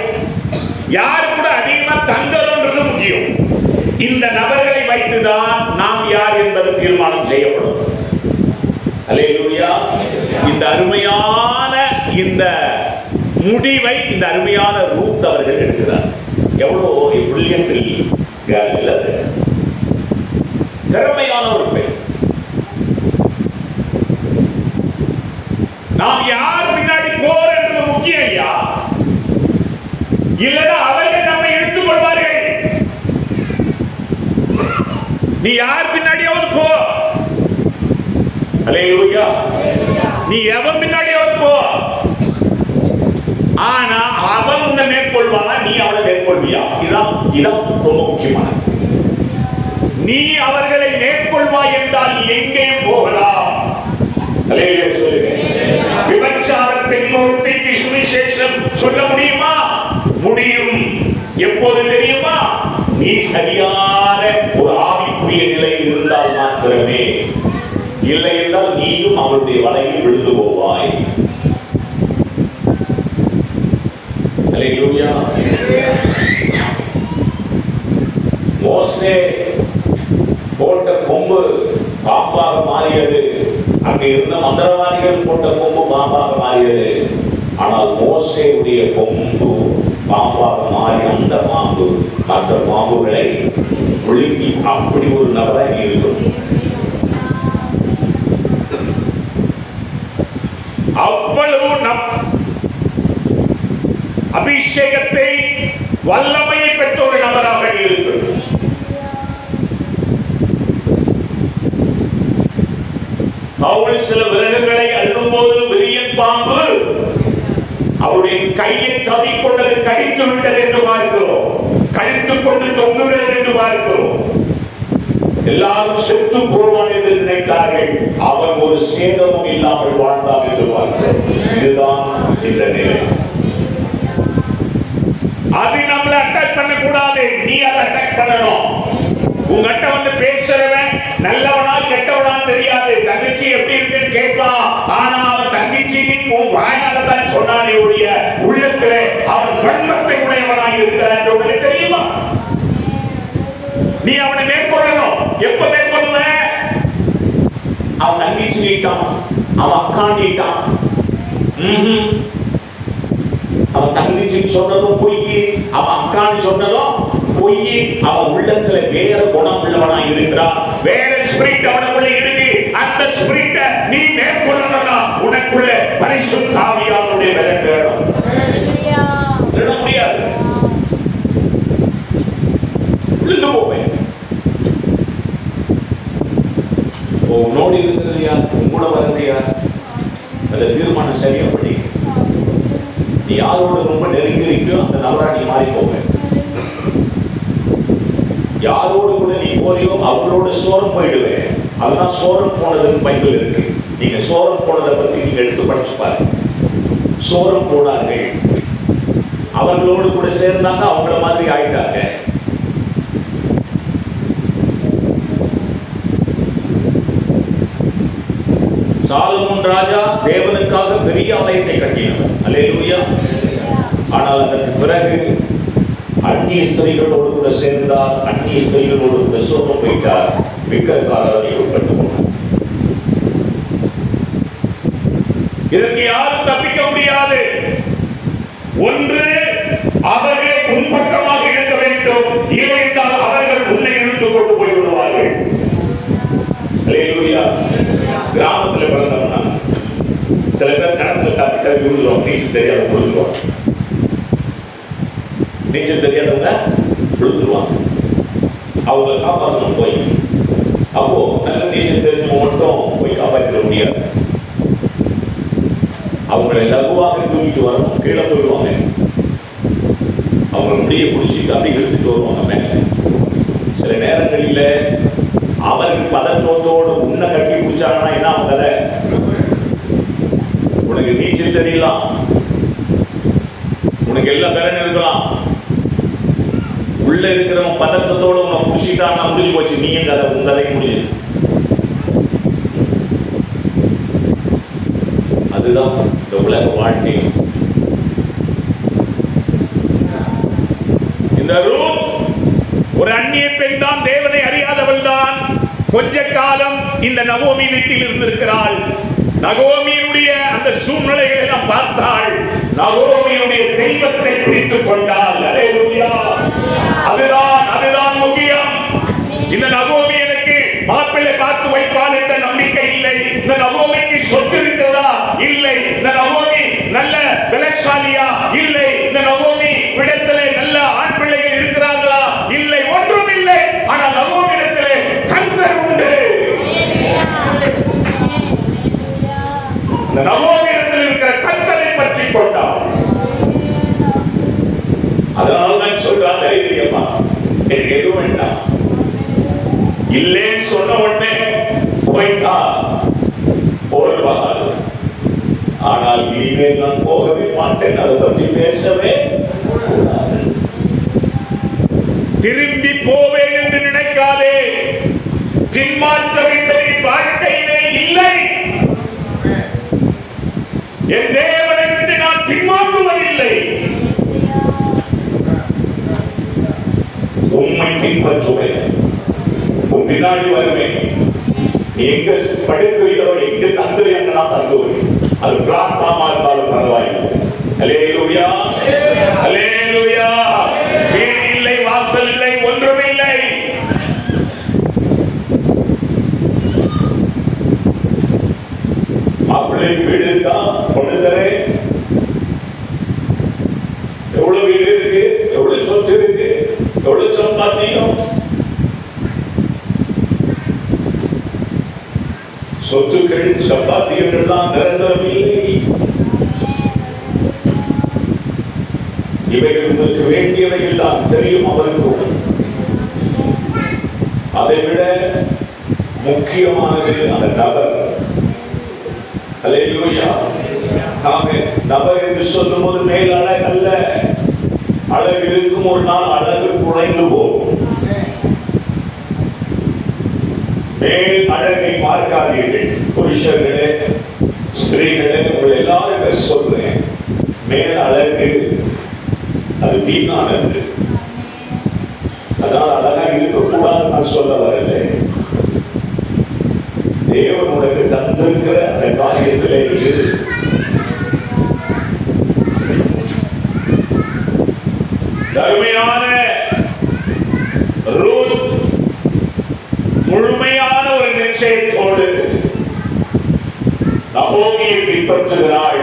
யார் கூட அதிகமா தங்குறோன்றது முக்கியம். இந்த நபர்களை வைத்துதான் நாம் யார் என்பது தீர்மானம் செய்யப்படும். அல்லேலூயா. இந்த அருமையான இந்த முடிவை இந்த அருமையான ரூத் அவர்கள் எடுக்கிறார். எவ்வளவு பிரில்லியன்ட் கேர்ள், அது திறமையான ஒரு பெண். நாம் யார் பின்னாடி போறன்றது முக்கியம் ஐயா. இல்லைன்னா அவர்கள் நம்மை எடுத்துக் கொள்வார்கள். நீ யார் பின்னாடியாவது போ. அல்லேலூயா. நீ எவன் பின்னாடியாவது போ. ஆனா அவன் உன்னை மேற்கொள்வானா, நீ அவனை மேற்கொள்வியா? இதான் ரொம்ப முக்கியமானது. நீ அவர்களை மேற்கொள்வாய் என்றால் நீ எங்கேயும் போகலாம். அல்லேலூயா சொல்லுங்க. விபச்சார பெண் ஒருத்திக்கு சுவிசேஷம் சொல்ல முடியுமா? முடியும். எப்போது தெரியுமா? நீ சரியான ஒரு ஆவிக்குரிய நிலையில் இருந்தால் மாத்திரமே. இல்லை என்றால் நீயும் அவருடைய வலையில் விழுந்து போவாய். அல்லேலூயா. மோசே போட்ட கொம்பு பாம்பாக மாறியது. அங்க இருந்த மந்திரவாதிகள் போட்ட கொம்பு பாம்பாக மாறியது. ஆனால் மோசேயுடைய கொம்பு பாம்பாக மாறி அந்த பாம்பு மற்ற பாம்புகளை ஒழுங்கி அப்படி ஒரு நபராக இருக்கும். அவ்வளவு அபிஷேகத்தை வல்லமையை பெற்ற ஒரு நபராக இருக்கும். பவுல் சில விறகுகளை அள்ளும் போது விரியன் பாம்பு அவருடைய கையை கவிக்கொண்டது கடித்து விட்டது என்று பார்க்கிறோம். கடித்துக் கொண்டு தொங்குகிறது என்று பார்க்கிறோம். எல்லாரும் செத்து போவான் என்று நினைத்தார்கள். அவன் ஒரு சேதமும் இல்லாமல் வாழ்ந்தான் என்று பார்க்கிறோம். இதுதான் இந்த நிலை. அது நம்மளை அட்டாக் பண்ண கூடாது. நீ அதை அட்டாக் பண்ணணும். உங்ககிட்ட வந்து பேசுறவன் நல்லவனா கெட்டவனா தெரியாது. தங்கச்சி எப்படி இருக்குன்னு கேட்பான். ஆனா அவன் தங்கச்சியின் வாயால தான் சொன்னானே ஒழிய உள்ளத்திலே அவன் வன்மத்தை உடையவனாய் இருக்கிறான் என்று உங்களுக்கு தெரியுமா? நீ அவனை மேற்கொள்ளணும். எப்ப மேற்கொள்ளுவ? அவன் தங்கச்சி நீட்டான், அவன் அக்கா நீட்டான். அவன் தங்கச்சி சொன்னதும் பொய், அவன் அக்கான்னு சொன்னதும் பொய். அவன் உள்ளத்துல வேற குணம் உள்ளவனா இருக்கிறான். வேற ஸ்பிரிட் அவனுக்குள்ள இருக்கு. அந்த ஸ்பிரிட்டை நீ மேற்கொள்ளணும்னா உனக்குள்ள பரிசுத்த ஆவியானவருடைய பலம் வேணும். இல்ல முடியாது. விழுந்து போவேன். உன்னோடு இருக்கிறது யார்? உங்களோட வர்றது யார்? அந்த தீர்மானம் சரியா பண்ணி நீ யாரோட ரொம்ப நெருங்கி இருக்கியோ அந்த நபரா நீ மாறி போவேன். யாரோடு கூட நீ போறியோ அவங்களோட சோரம் போயிடுவேன். அதெல்லாம் சோரம் போனதுன்னு பைபிள் இருக்கு. நீங்க சோரம் போனதை பத்தி நீங்க எடுத்து படிச்சு பாருங்க. சோரம் போனார்கள், அவர்களோடு கூட சேர்ந்தாங்க, அவங்கள மாதிரி ஆயிட்டாங்க. சாலமோன் ராஜா தேவனுக்காக பெரிய ஆலயத்தை கட்டினார். அல்லேலூயா. ஆனால் அதற்கு பிறகு அந்நிய ஸ்திரீகளோடு கூட சேர்ந்தார். அந்நிய ஸ்திரீகளோடு கூட சோகம் போயிட்டார். விக்கிரக ஆராதனைக்கு உட்பட்டு போனார். இதற்கு யாரும் தப்பிக்க முடியாது. ஒன்று அவர்கள் உன் பக்கமாக இருக்க வேண்டும். இல்லை என்றால் அவர்கள் உன்னை இழுத்துக் கொண்டு போய் விடுவார்கள். அல்லேலூயா. கிராமத்தில் பிறந்தவனா சில பேர் கணத்துல தப்பி தப்பி விழுந்துருவாங்க. நீச்சல் தெரியாத விழுந்துருவாங்க. நீச்சல் தெரியாதவங்க விழுந்துருவாங்க. அவங்க காப்பாற்றணும் போய். அப்போ நல்ல நீச்சல் தெரிஞ்சவங்க மட்டும் போய் காப்பாற்றிட முடியாது. அவங்களை லகுவாக தூக்கிட்டு வரணும். கீழே போயிடுவாங்க. அவங்க முடிய பிடிச்சிட்டு அப்படி இழுத்துட்டு வருவாங்க மேல. சில நேரங்களில் அவர்கள் பதற்றத்தோடு உன்னை கட்டி பிடிச்சாங்கன்னா என்ன அவங்க கதை? உனக்கு நீச்சல் தெரியலாம், உனக்கு எல்லா பேரன் இருக்கலாம், உள்ள இருக்கிறவன் பதற்றத்தோடு உன்னை பிடிச்சிட்டான்னா முடிஞ்சு போச்சு. நீயும் கதை, உன் கதை முடிஞ்சு. அதுதான் இந்த உலக வாழ்க்கை. இந்த ரூத் ஒரு அந்நிய பெண் தான், தேவனை அறியாதவள் தான். கொஞ்ச காலம் இந்த நகோமி வீட்டில் இருந்திருக்கிறாள். நகோமியினுடைய அந்த சூழ்நிலைகளை எல்லாம் பார்த்தாள். நகோமியினுடைய தெய்வத்தை பிடித்துக் கொண்டாள். அல்லேலூயா. அதுதான் முக்கியம். இந்த நகோமி எனக்கு மாப்பிள்ளை பார்த்து வைப்பாள் என்ற நம்பிக்கை இல்லை. இந்த நகோமிக்கு சொத்து இருக்கிறதா? இல்லை. இந்த நகோமி நல்ல பலசாலியா? இல்லை. இந்த நகோமி இடத்திலே நல்ல ஆண் பிள்ளைகள் இருக்கிறார்களா? இல்லை. ஒன்றும் இல்லை. ஆனால் நகோமி இடத்திலே எனக்கு எதுவும் வேண்டாம். இல்லைன்னு சொன்ன உடனே போய்ட்டா போய்வாள். ஆனால் இனிமேல் நான் போகவே மாட்டேன், அதை பற்றி பேசவே கூடாது. திரும்பி போவேன் என்று நினைக்காதே. பின்மாற்றம் என்பதை வாழ்க்கையிலே இல்லை. என் தேவனை விட்டு நான் பின்வாங்குவதில்லை. உம்மை பின்பற்றுவேன், உன் பின்னாடி வருவேன். நீ எங்க படுக்கிறீரோ, எங்க தங்குறீங்க, நான் தங்குவேன். அது பிளாட்பார்மா இருந்தாலும் பரவாயில்லை. அல்லேலூயா, அல்லேலூயா. வீடு இல்லை, வாசல் இல்லை, ஒன்றுமில்லை. மாப்பிள்ளை வீடு இருக்கா? பொண்ணுதரே எவ்வளவு வீடு இருக்கு, எவ்வளவு சொத்து இருக்கு, எவ்வளவு சம்பாத்தியம். சொத்துக்கள் சம்பாத்தியங்கள் தான் நிரந்தரம் இல்லை. இவைகள் உங்களுக்கு வேண்டியவைகள் தான் தெரியும் அவருக்கும். அதை விட முக்கியமானது அந்த நபர். அல்லேலூயா. ஆமென். நபர் என்று சொல்லும்போது மேல் அழகு அல்ல. அழகு இருக்கும், ஒரு நாள் அழகு குறைந்து போகும். மேல் அழகை பார்க்காதீர்கள். புருஷர்களே, ஸ்திரீகளே, உங்கள் எல்லாருக்கும் சொல்றேன், மேல் அழகு அது வீணானது. அதனால் அழகா இருக்கக்கூடாது நான் சொல்ல வரலை. தேவன் உனக்கு தந்திருக்கிற அந்த காரியத்திலே இரு. தர்மையான ரூத் முழுமையான ஒரு நிச்சயத்தோடு நகோமியை பின்பற்றுகிறாள்.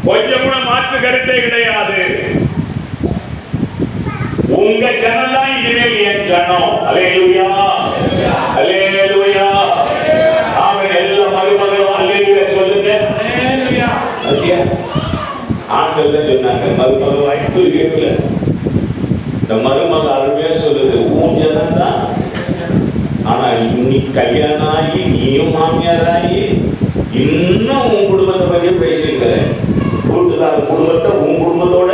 கொஞ்சம் கூட மாற்று கருத்தே கிடையாது. உங்க ஜனம் தான் இனிமேல் என் ஜனம். அல்லேலூயா, அல்லேலூயா. ஆமென். எல்லா மருமகளும் அல்லேலூயா சொல்லுங்க. அல்லேலூயா. ஆண்கள் தான் சொன்னாங்க, மருமகள் வாய்ப்பு கேட்கல. இந்த மருமகள் அருமையா சொல்லுது, உன் ஜனம் தான். ஆனா இன்னைக்கு கல்யாணம் ஆகி நீயும் மாமியார் ஆகி இன்னும் உன் குடும்பத்தை பற்றி பேசியிருக்கிற. கூட்டுக்கார குடும்பத்தை உன் குடும்பத்தோட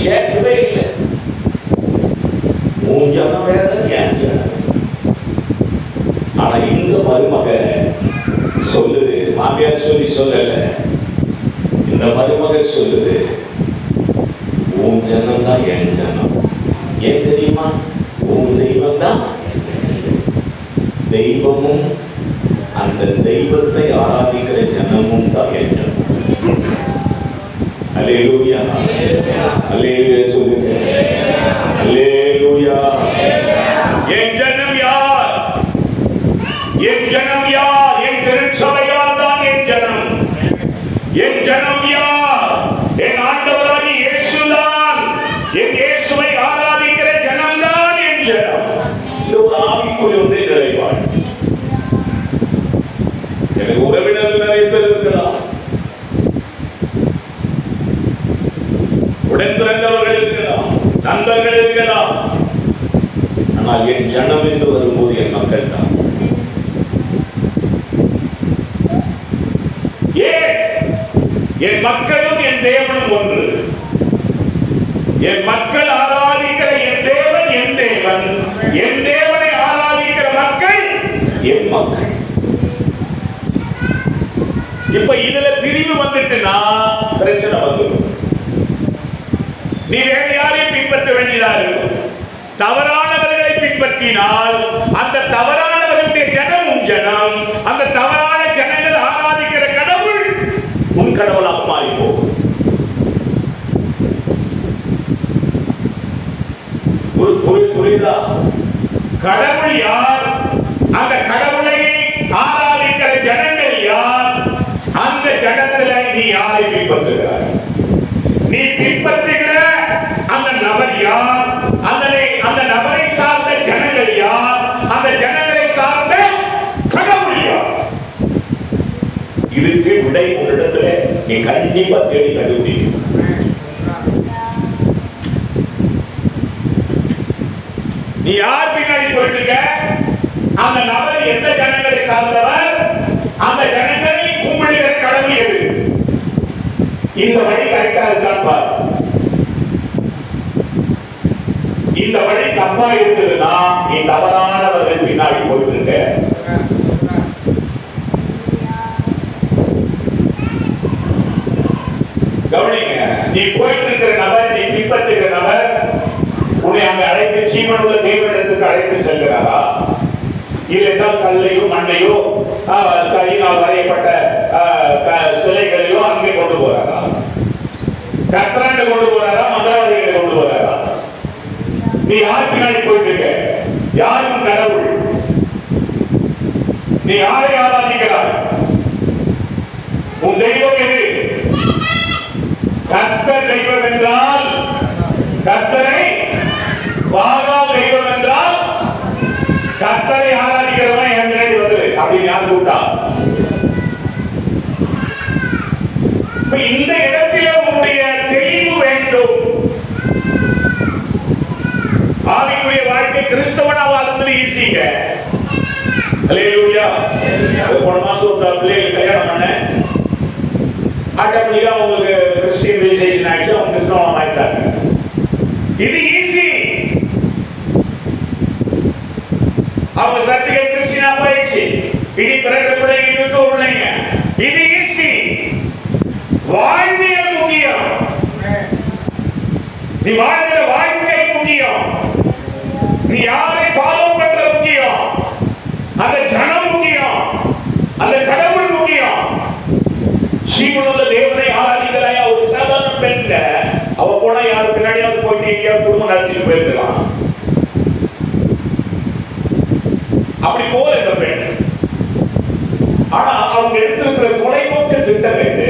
சேர்க்கவே இல்லை. உன் ஜனம் வேற, என் ஜனம். ஆனா இந்த மருமக சொல்லுது, மாமியார் சொல்லி சொல்லல, இந்த மருமக சொல்லுது, உன் ஜனம் தான் என் ஜனம். ஏன் தெரியுமா? உன் தெய்வம் தான். தெய்வமும் அந்த தெய்வத்தை ஆராதிக்கிற ஜனமும் தான் என் ஜனம். அல்லேலூயா, அல்லேலூயா சொல்லுங்க. அல்லேலூயா. என் ஜனம் யார்? என் ஜனம் யார்? என் திருச்சபையார் தான் என் ஜனம். என் ஜனம் யார்? என் ஆண்டவராகிய இயேசுதான். என் இயேசுவை ஆராதிக்கிற ஜனம் தான் என் ஜனம். இது ஒரு ஆவிக்குரிய ஒன்றே நிலைப்பாடு. எனக்கு உறவினர்கள் நிறைய பேர் இருக்கலாம், உடன் பிறந்தவர்கள் இருக்கலாம், நண்பர்கள் இருக்கலாம். ஆனால் என் ஜனம் என்று வரும்போது என் மக்கள் தான். ஏன்? என் மக்களும் என் தேவனும் ஒன்று. என் மக்கள் ஆராதிக்கிற என் தேவன் என் தேவன், என் தேவனை ஆராதிக்கிற மக்கள் என் மக்கள். இப்ப இதுல பிரிவு வந்துட்டுனா பிரச்சனை வந்துடும். நீ வேற யாரையும் பின்பற்ற வேண்டியதா இருக்கும். தவறானவர்களை பின்பற்றினால் அந்த தவறானவர்களுடைய ஜனம் உன் ஜனம், அந்த தவறான ஜனங்கள் ஆராதிக்கிற கடவுள் உன் கடவுளாக மாறி போகும். ஒரு புரியுதா? கடவுள் யார்? அந்த கடவுளை ஆராதிக்கிற ஜனங்கள் யார்? அந்த ஜனத்துல நீ யாரை பின்பற்றுகிறாய்? நீ பின்பற்றுகிற அந்த நபர் யார்? அந்த நபரை சார்ந்த ஜனங்கள் யார்? அந்த ஜனங்களை சார்ந்த கடவுள் யார்? இதுக்கு விடை உன்னிடத்துல நீ கண்டிப்பா தேடி கண்டுபிடிக்கணும். நீ யார் பின்னாடி போயிட்டு இருக்க? அந்த நபர் எந்த ஜனங்களை சார்ந்தவர்? அந்த ஜனங்களை கும்பிடுகிற கடவுள் எது? இந்த வழி கரெக்டா இருக்கான்னு பாரு. இந்த வழி தப்பா இருக்குதுன்னா நீ தவறானவர்கள் பின்னாடி போயிட்டு இருக்க. கவனிங்க, நீ போயிட்டு இருக்கிற நபர், நீ பின்பற்றுகிற நபர் உன்னை அங்க அழைத்து ஜீவனுள்ள தேவனிடத்துக்கு அழைத்து செல்கிறாரா? இல்லைன்றால் கல்லையோ மண்ணையோ கையினால் வரையப்பட்ட சிலைகளையோ அங்கே கொண்டு போறாரா? கர்த்தராண்ட கொண்டு போறாரா? மந்திரவாதிகளை கொண்டு போறாரா? நீ யார் பின்னாடி போயிட்டு இருக்க? யாரும் கடவுள்? நீ யாரை ஆராதிக்கிறாய்? உன் தெய்வம் எது? கர்த்தர் தெய்வம் என்றால் கர்த்தரை, பாகால் தெய்வம் என்றால் கர்த்தரை ஆராதிக்கிறவன் என் முன்னாடி வந்துரு அப்படின்னு யார் கூட்டா? இந்த இடத்திலே உன்னுடைய தெளிவு வேண்டும். ஆவிக்குரிய வாழ்க்கை கிறிஸ்தவனா வாழ்றது ஈஸிங்க. அல்லேலூயா. போன மாசம் ஒரு பிள்ளைகள் கல்யாணம் பண்ண ஆட்டோமேட்டிக்கா உங்களுக்கு கிறிஸ்டியன் ரெஜிஸ்ட்ரேஷன் ஆயிடுச்சு, அவங்க கிறிஸ்தவனா மாறிட்டாங்க. இது ஈஸி. அவங்க சர்டிபிகேட் கிறிஸ்டியனா போயிடுச்சு, இனி பிறகு பிள்ளைங்க கிறிஸ்தவ பிள்ளைங்க. இது ஈஸி. வாழ்வியல் முக்கியம். நீ வாழ்கிற வாழ்க்கை முக்கியம். நீ யாரை ஃபாலோ பண்ற முக்கியம். அந்த ஜனம் முக்கியம். அந்த கடவுள் முக்கியம். ஜீவனுள்ள தேவனை ஆராதிக்கிறாயா? ஒரு சாதாரண பெண், அவ போனா யார் பின்னாடியாவது போயிட்டு எங்கேயாவது குடும்பம் நடத்திட்டு போயிருக்கலாம். அப்படி போல இந்த பெண். ஆனா அவங்க எடுத்திருக்கிற தொலைநோக்கு திட்டம் எது?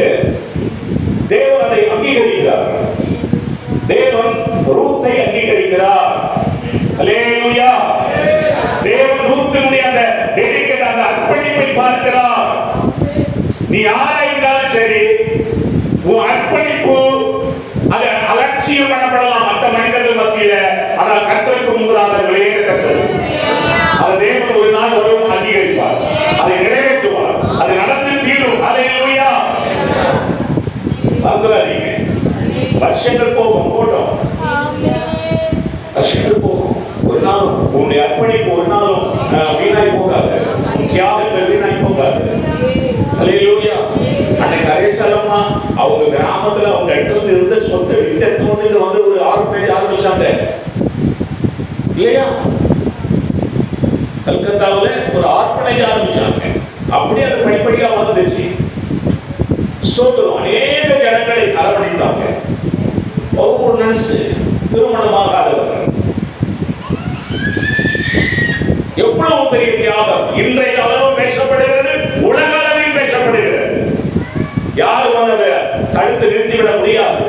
தேவன் அதை அங்கீகரிக்கிறார். தேவன் ரூத்தை அங்கீகரிக்கிறார். அல்லேலூயா. தேவன் ரூத்தினுடைய அந்த டெடிகேட், அந்த அர்ப்பணிப்பை பார்க்கிறார். நீ யாரா இருந்தாலும் சரி, உன் அர்ப்பணிப்பு அது அலட்சியம் பண்ணப்படலாம் மற்ற மனிதர்கள் மத்தியில, ஆனால் கர்த்தருக்கு முன்பதாக விளையாட கற்றுக் அது தேவன் ஒரு நாள் வரும் அங்கீகரிப்பார், அதை நிறைவேற்றுவார், அது நடந்து தீரும். அல்லேலூயா. வந்துடாதீங்க. வருஷங்கள் போகும், போட்டோம், வருஷங்கள் போகும். ஒரு நாளும் உன்னுடைய அர்ப்பணிப்பு ஒரு நாளும் வீணாய் போகாது. தியாகங்கள் வீணாய் போகாது. அல்லேலூயா. அன்னைக்கு கரேசலம்மா அவங்க கிராமத்துல அவங்க இடத்துல இருந்த சொத்தை விட்டு வந்து ஒரு ஆர்பனேஜ் ஆரம்பிச்சாங்க இல்லையா? கல்கத்தாவில் ஒரு ஆர்பனேஜ் ஆரம்பிச்சாங்க. அப்படியே அது படிப்படியா வளர்ந்துச்சு. அநேக ஜனங்களை அரவணைத்தாங்க. ஒவ்வொரு நன்சு திருமணமாகாதவர். எவ்வளவு பெரிய தியாகம் இன்றைய அளவும் பேசப்படுகிறது, உலக அளவில் பேசப்படுகிறது. யாரும் அதை தடுத்து நிறுத்திவிட முடியாது.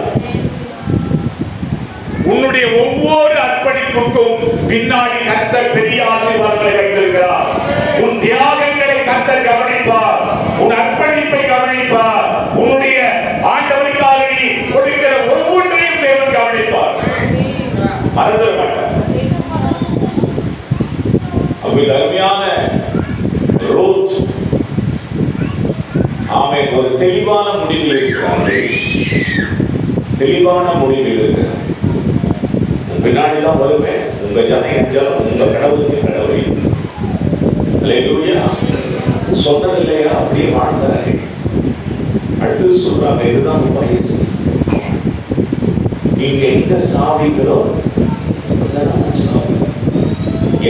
உன்னுடைய ஒவ்வொரு அர்ப்பணிப்புக்கும் பின்னாடி கர்த்தர் பெரிய ஆசீர்வாதங்களை வைத்திருக்கிறார். உன் தியாகங்களை கர்த்தர் கவனிப்பார், உன் அர்ப்பணிப்பை கவனிப்பார், உன்னுடைய ஆண்டவருக்காக நீ கொடுக்கிற ஒவ்வொன்றையும் தேவன் கவனிப்பார், மறந்துட மாட்டார். அப்படி அருமையான ரூத் ஆமென் ஒரு தெளிவான முடிவில் இருக்கிறார்கள். தெளிவான முடிவில் இருக்கிறார். பின்னாடிதான் வருவேன், உங்க ஜனம் என்றாலும் உங்க கடவுளுக்கு கடவுள். அல்லேலூயா. சொன்னது இல்லையா? அப்படியே வாழ்ந்தாரு. அடுத்து சொல்றாங்க, இதுதான் வயசு. நீங்க எங்க சாவிகளோ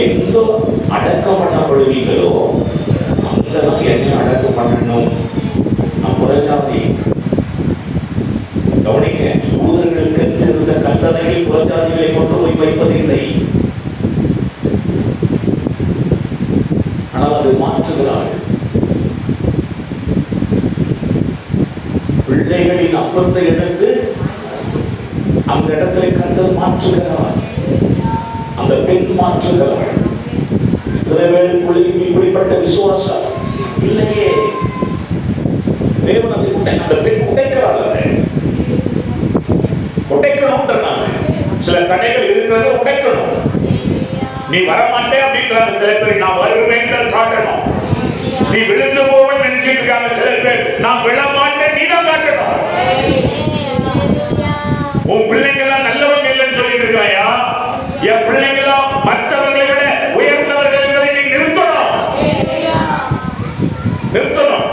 எங்க அடக்கம் பண்ணப்படுவீங்களோ அங்கதான் என்ன அடக்கம் பண்ணணும். நான் புறஜாதி. கவனிக்க, யூதர்களுக்கு இருந்த கட்டளையில் புறஜாதிகளை கொண்டு போய் வைப்பதில்லை. ஆனால் அது மாற்றுகிறார்கள். பிள்ளைகளின் அப்பத்தை எடுத்து அந்த இடத்துல கர்த்தர் மாற்றுகிறார். அந்த பெண் மாற்றுகிறார். இஸ்ரவேலுக்குள்ளே இப்படிப்பட்ட விசுவாசம் இல்லையே. தேவன் அதை அந்த பெண் உடைக்கிறார். உடைக்கணும். சில தடைகள் இருக்கிறத உடைக்கணும். நீ வரமாட்டே அப்படின்றாங்க சில பேர். நான் வருவேன் காட்டணும். நீ விழுந்து போவன்னு நினைச்சிட்டு இருக்காங்க சில பேர். நான் விழமாட்டேன், நீ தான் காட்டணும். உன் பிள்ளைங்க எல்லாம் நல்லவங்க இல்லைன்னு சொல்லிட்டு இருக்காயா? என் பிள்ளைங்க எல்லாம் மற்றவர்களை விட உயர்ந்தவர்கள் என்பதை நீ நிறுத்தணும். நிறுத்தணும்.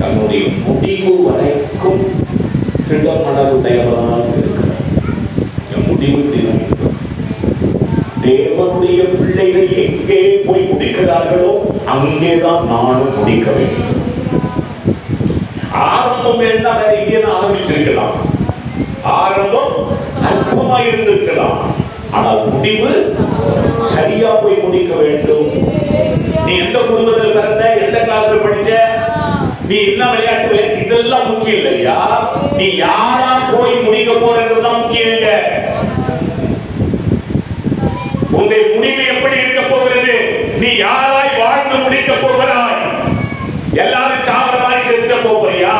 தன்னுடைய முடிவு வரைக்கும் திடமனதுடையவராக இருக்கிறார். முடிவு தேவனுடைய பிள்ளைகள் எங்கே போய் முடிக்கிறார்களோ அங்கேதான் நானும் முடிக்க வேண்டும். ஆரம்பம் என்ன வேற எங்கே ஆரம்பிச்சிருக்கலாம், ஆரம்பம் அற்பமா இருந்திருக்கலாம், ஆனால் முடிவு சரியா போய் முடிக்க வேண்டும். நீ எந்த குடும்பத்தில் பிறந்த, எந்த கிளாஸ்ல படிச்ச, நீ என்ன விளையாட்டு இதெல்லாம் முக்கியம் இல்லையா? நீ யாரா போய் முடிக்க போறதுதான் முக்கியம். உங்கள் முடிவு எப்படி இருக்க போகிறது? நீ யாராய் வாழ்ந்து முடிக்க போகிறாய்? எல்லாரும் சாவர மாதிரி செத்து போறியா?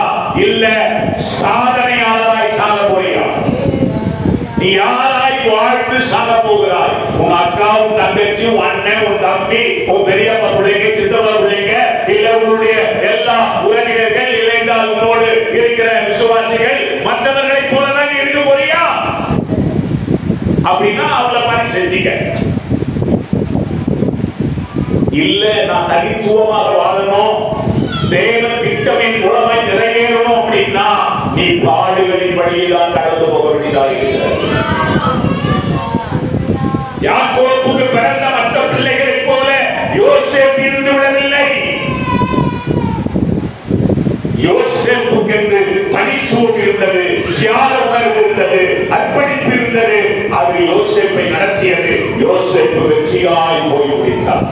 இல்ல சாதனையாளராய் சாக போறியா? நீ யாராய் வாழ்ந்து சாக போகிறாய்? உன் அக்கா, உன் தங்கச்சி, உன் அண்ணன், உன் தம்பி, உன் பெரியப்பா பிள்ளைங்க, சித்தப்பா பிள்ளைங்க, இல்ல உன்னுடைய எல்லா உறவினர்கள், இல்லை என்றால் உன்னோடு இருக்கிற விசுவாசிகள், மற்றவர்களை போலதான் நீ இருக்க போறியா? அப்படின்னா அவளை மாதிரி செஞ்சுக்க. இல்ல நான் தனித்துவமாக வாழணும், தேவ திட்டமின் மூலமாய் நிறைவேறணும் அப்படின்னா நீ பாடுகளின் வழியில்தான் கடந்து போக வேண்டியதாக இருக்கிறது. யாக்கோபுக்கு பிறந்த மற்ற பிள்ளைகளைப் போல யோசேப்பு இருந்து விடவில்லை. யோசேப்புக்கு என்று தனித்துவம் இருந்தது, தியாக உணர்வு இருந்தது, அர்ப்பணிப்பு இருந்தது. அது யோசேப்பை நடத்தியது. யோசேப்பு வெற்றியாய் போய் முடித்தார்.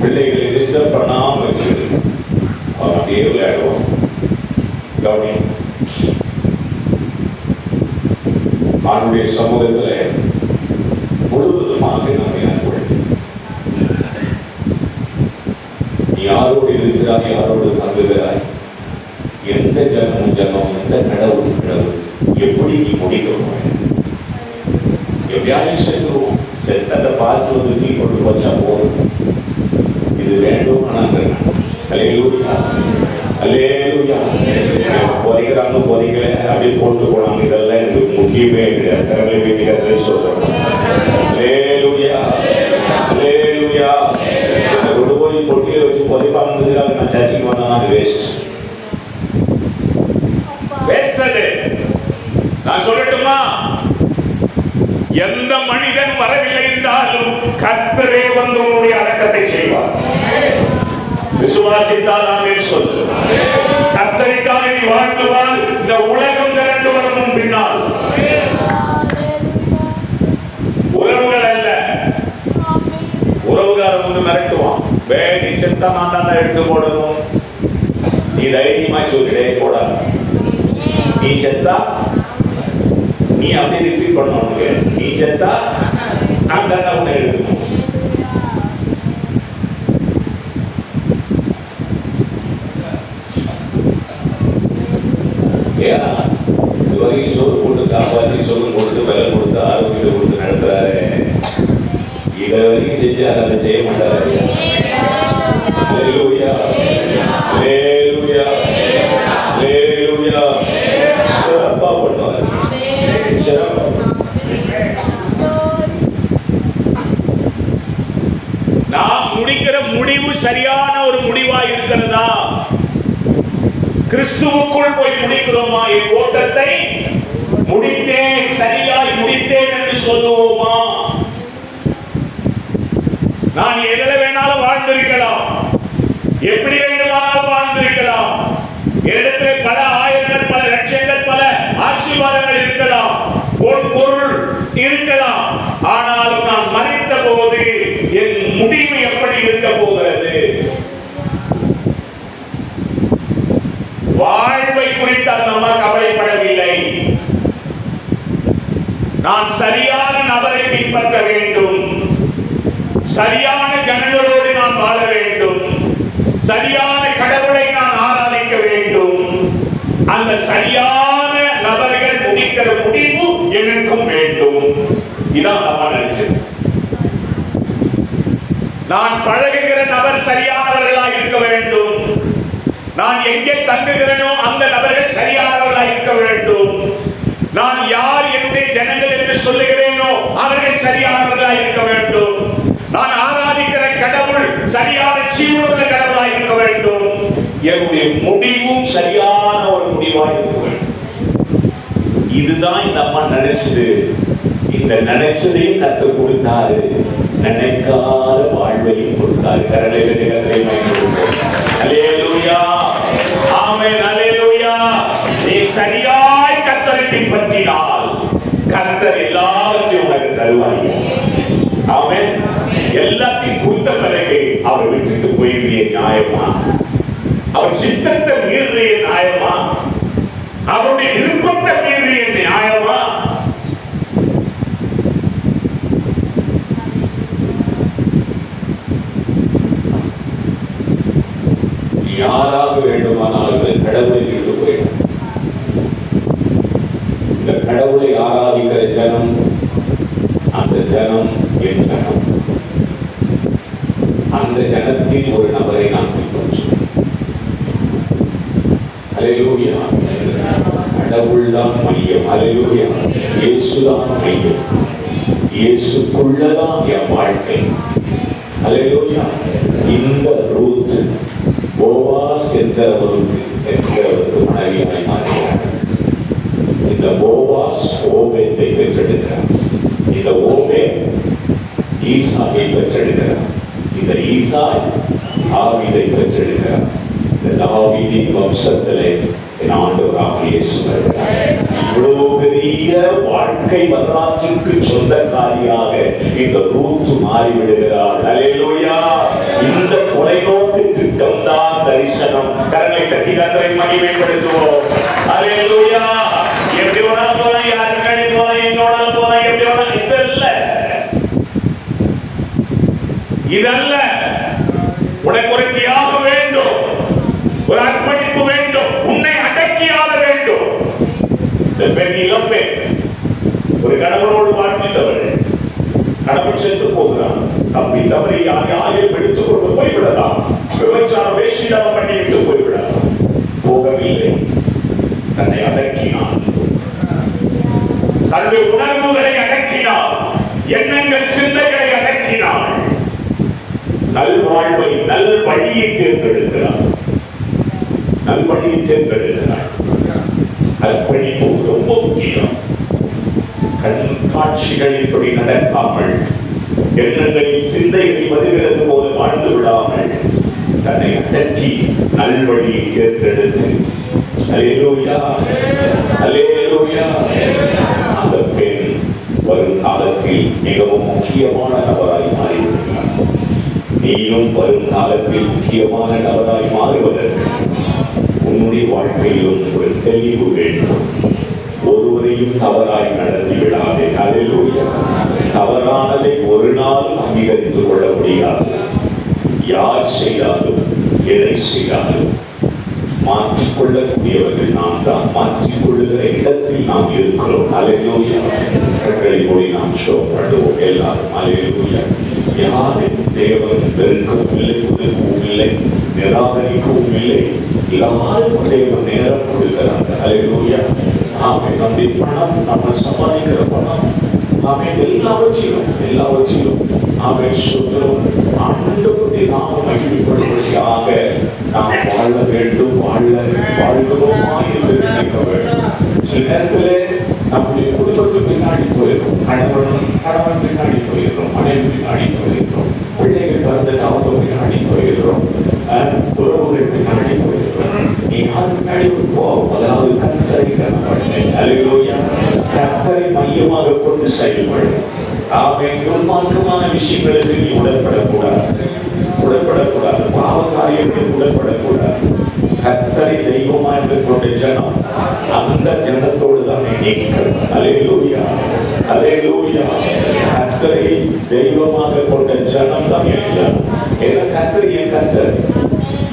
பிள்ளைகளை டிஸ்டர்ப் பண்ணாம வச்சு அப்படியே விளையாடுவோம். கவனி, அவனுடைய சமூகத்தில் முழுவதுமாக நம்ம நீ யாரோடு இருக்கிறாய், யாரோடு தங்குகிறாய், எந்த ஜனம், எந்த கடவுள், எப்படி நீ முடிக்கணும்? எப்படியாவது செத்துருவோம். செத்த பாசு வந்து நீ கொண்டு வச்சா போதும். இது வேண்டும். பொதிக்கிறாங்க, பொதிக்கல அப்படி போட்டு போனாங்க. இதெல்லாம் எனக்கு முக்கியமே கிடையாது. சொல்றேன் கொண்டு போய் பொட்டியை வச்சு பொதிப்பாங்க. நான் சர்ச்சுக்கு வந்தேன்னா அது வேஸ்ட். நான் சொல்லட்டுமா? எந்த மனிதன் வரவில்லை என்றாலும் கர்த்தரே வந்து உன்னுடைய அடக்கத்தை செய்வார். விசுவாசித்தால் ஆமென் சொல்லு. கர்த்தருக்காக நீ வாழ்ந்துவால் இந்த உலகம் திரண்டு வரணும். பின்னால் உறவுகள் அல்ல, உறவுகாரன் வந்து மிரட்டுவான். நீ செத்தா நான் தான் எடுத்து போடணும். நீ தைரியமா சொல்லிட்டே போடாது. நீ செத்தா நீ அப்படி ரிப்பீட் பண்ணுவாங்க. நீ செத்தா நான் தான் உன்னை எடுக்கணும். ஏன்னா இதுவரைக்கும் சோறு போட்டு காப்பாற்றி, சோறு போட்டு விலை கொடுத்து, ஆரோக்கியத்தை கொடுத்து நடத்துறாரு. இதை வரைக்கும் செஞ்சு அதை செய்ய மாட்டாரு. சிறப்பா பண்ணுவார். நாம் முடிக்கிற முடிவு சரியான ஒரு முடிவா இருக்கிறதா? கிறிஸ்துவுக்குள் போய் முடிக்கிறோமா? என் ஓட்டத்தை முடித்தேன், சரியாய் முடித்தேன் என்று சொல்லுவோமா? நான் எதில வேணாலும் வாழ்ந்திருக்கலாம், எப்படி வேண்டுமானாலும் வாழ்ந்திருக்கலாம். இடத்திலே பல ஆயிரங்கள், பல லட்சங்கள், பல ஆசீர்வாதங்கள் இருக்கலாம், பொருள் இருக்கலாம். ஆனாலும் நான் மரித்த போது என் முடிவு எப்படி இருக்க போகிறது? வாழ்வை குறித்து அந்த அம்மா கவலைப்படவில்லை. நான் சரியான நபரை பின்பற்ற வேண்டும், சரியான ஜனங்களோடு நான் வாழ வேண்டும், சரியான அந்த சரியான நபர்கள் முடிக்கிற முடிவு எனக்கும் வேண்டும். இதான் நம்ம நினைச்சது. நான் பழகுகிற நபர் சரியானவர்களாக இருக்க வேண்டும். நான் எங்கே தங்குகிறேனோ அந்த நபர்கள் சரியானவர்களாக இருக்க வேண்டும். நான் யார் என்னுடைய ஜனங்கள் என்று சொல்லுகிறேனோ அவர்கள் சரியானவர்களாக இருக்க வேண்டும். நான் ஆராதிக்கிற கடவுள் சரியான ஜீவனுள்ள கடவுளாக இருக்க வேண்டும். என்னுடைய முடிவும் சரியான ஒரு முடிவாக இருக்க வேண்டும். இதுதான் இந்த அம்மா நினைச்சது. இந்த நினைச்சதையும் கற்றுக் கொடுத்தாரு, நினைக்காத வாழ்வையும் கொடுத்தாரு. அல்லேலூயா, ஆமென், அல்லேலூயா. நீ சரியாய் கர்த்தரை பின்பற்றினால் கர்த்தர் எல்லாவற்றையும் உனக்கு தருவார். ஆமென். எல்லாத்தையும் கொடுத்த பிறகு அவர் விட்டுட்டு போயிடுறிய நியாயமா? அவர் சித்தத்தை மீறிய நியாயமா? அவருடைய விருப்பத்தை மீறிய நியாயமா? யாராக வேண்டுமானாலும் கடவுளை விட்டு போயிடும். இந்த கடவுளை ஆராதிக்கிற ஜனம், அந்த ஜனம் என் ஜனம். அந்த ஜனத்தின் ஒரு நபரை நான் பின்பற்றுவேன். அல்லேலூயா. கடவுள் தான் மையம். அல்லேலூயா. இயேசுதான் மையம். இயேசுக்குள்ளதான் என் வாழ்க்கை. அல்லேலூயா. இந்த ரூத் போவாஸ் என்றவருக்கு மனைவியாய் மாறுகிறார். இந்த போவாஸ் ஓபேத்தை பெற்றெடுக்கிறார். இந்த ஓபேத் ஈசாயை பெற்றெடுக்கிறார். இந்த ஈசாய் தாவீதை பெற்றெடுக்கிறார். இந்த தாவீதின் வம்சத்திலே ஆண்டவராக இயேசு வருகிறார். இவ்வளவு பெரிய வாழ்க்கை வரலாற்றுக்கு சொந்தக்காரியாக இந்த ரூத் மாறிவிடுகிறார். அல்லேலூயா. இந்த தொலைநோக்கு திட்டம் தான் தரிசனம். கரங்களை தட்டி கர்த்தரை மகிமைப்படுத்துவோம். அல்லேலூயா. எப்படி வேணாலும் போலாம், யாரு முன்னாடி போலாம், எங்கோட போலாம், எப்படி வேணாலும். இதல்ல. உனக்கு ஒரு தியாகம் வேண்டும், ஒரு அர்ப்பணிப்பு வேண்டும், உன்னை அடக்கியாள வேண்டும். இந்த பெண் இளம்பெண் ஒரு கடவுளோடு வாழ்ந்தவள். கடவுள் சென்று போகிறான். தப்பி தவறி யாரையும் எடுத்துக் கொண்டு போய்விடலாம். விபச்சார வேஷிடம் பண்ணிவிட்டு போய்விடலாம். போகவில்லை. தன்னை அடக்கினான். தன்னுடைய உணர்வுகளை அடக்கினான். எண்ணங்கள் சிந்தைகளை அடக்கினான். நல்வாழ்வை, நல் வழியை தேர்ந்தெடுக்கிறார். நல்வழியை தேர்ந்தெடுக்கிறார். அர்ப்பணிப்பு ரொம்ப முக்கியம். கண்காட்சிகளின்படி நடக்காமல், எண்ணங்களில் சிந்தைகளில் வருகிறது போது வாழ்ந்து விடாமல், தன்னை அடக்கி நல்வழியை தேர்ந்தெடுத்து, அல்லேலூயா, அல்லேலூயா. அந்த பெண் வரும் காலத்தில் மிகவும் முக்கியமான நபராய் மாறிவிடுகிறார். நீயும் வரும் காலத்தில் முக்கியமான நபராய் மாறுவதற்கு உன்னுடைய வாழ்க்கையிலும் ஒரு தெளிவு வேண்டும். ஒருவரையும் தவறாய் நடத்தி விடாதே. அல்லேலூயா. தவறானதை ஒரு நாளும் அங்கீகரித்துக் கொள்ள முடியாது. யார் செய்தாலும் எதை செய்தாலும் மாற்றிக்கொள்ளக்கூடியவர்கள் நாம் தான். மாற்றிக்கொள்ளுகிற இடத்தில் நாம் இருக்கிறோம். அல்லேலூயா. கண்களை மூடி நாம் சோப்படுவோம் எல்லாரும். அல்லேலூயா. யாரும் தேவன் வெறுக்கவும் இல்லை, ஒதுக்கவும் இல்லை, நிராகரிக்கவும் இல்லை. எல்லாரும் தேவன் நேரம் கொடுக்கிறார். அல்லேலூயா. ஆமென். நம்முடைய பணம், நம்ம சம்பாதிக்கிற பணம், ஆமென், எல்லாவற்றிலும் ஆமென் சுத்தரும் ஆண்டவருடைய நாம மகிமைப்படுவதற்காக நாம் வாழ வேண்டும். வாழ்கிறோமா என்று நினைக்க வேண்டும். சில நேரத்திலே நம்முடைய குடும்பத்துக்கு பின்னாடி போயிருக்கோம். கணவன் பின்னாடி போயிருக்கிறோம், மனைவி பின்னாடி போயிருக்கிறோம், பிள்ளைகள் பிறந்த அவங்க பின்னாடி போயிருக்கிறோம், உறவுகள் பின்னாடி போயிருக்கிறோம். நீ யார் பின்னாடி போ? அதாவது கர்த்தரை கனப்படுங்கள். அல்லேலூயா. கர்த்தரை மையமாக கொண்டு செயல்படும். ஆமென். துன்மார்க்கமான விஷயங்களுக்கு நீ உடன்படக்கூடாது. பாவ காரியங்களுக்கு உடன்படக்கூடாது. கர்த்தரை தெய்வமாக கொண்ட ஜனம் அந்த ஜனத்தோடு தான் நீங்கள். அல்லேலூயா, அல்லேலூயா. கர்த்தரை தெய்வமாக கொண்ட ஜனம் தான் என் ஜனம்.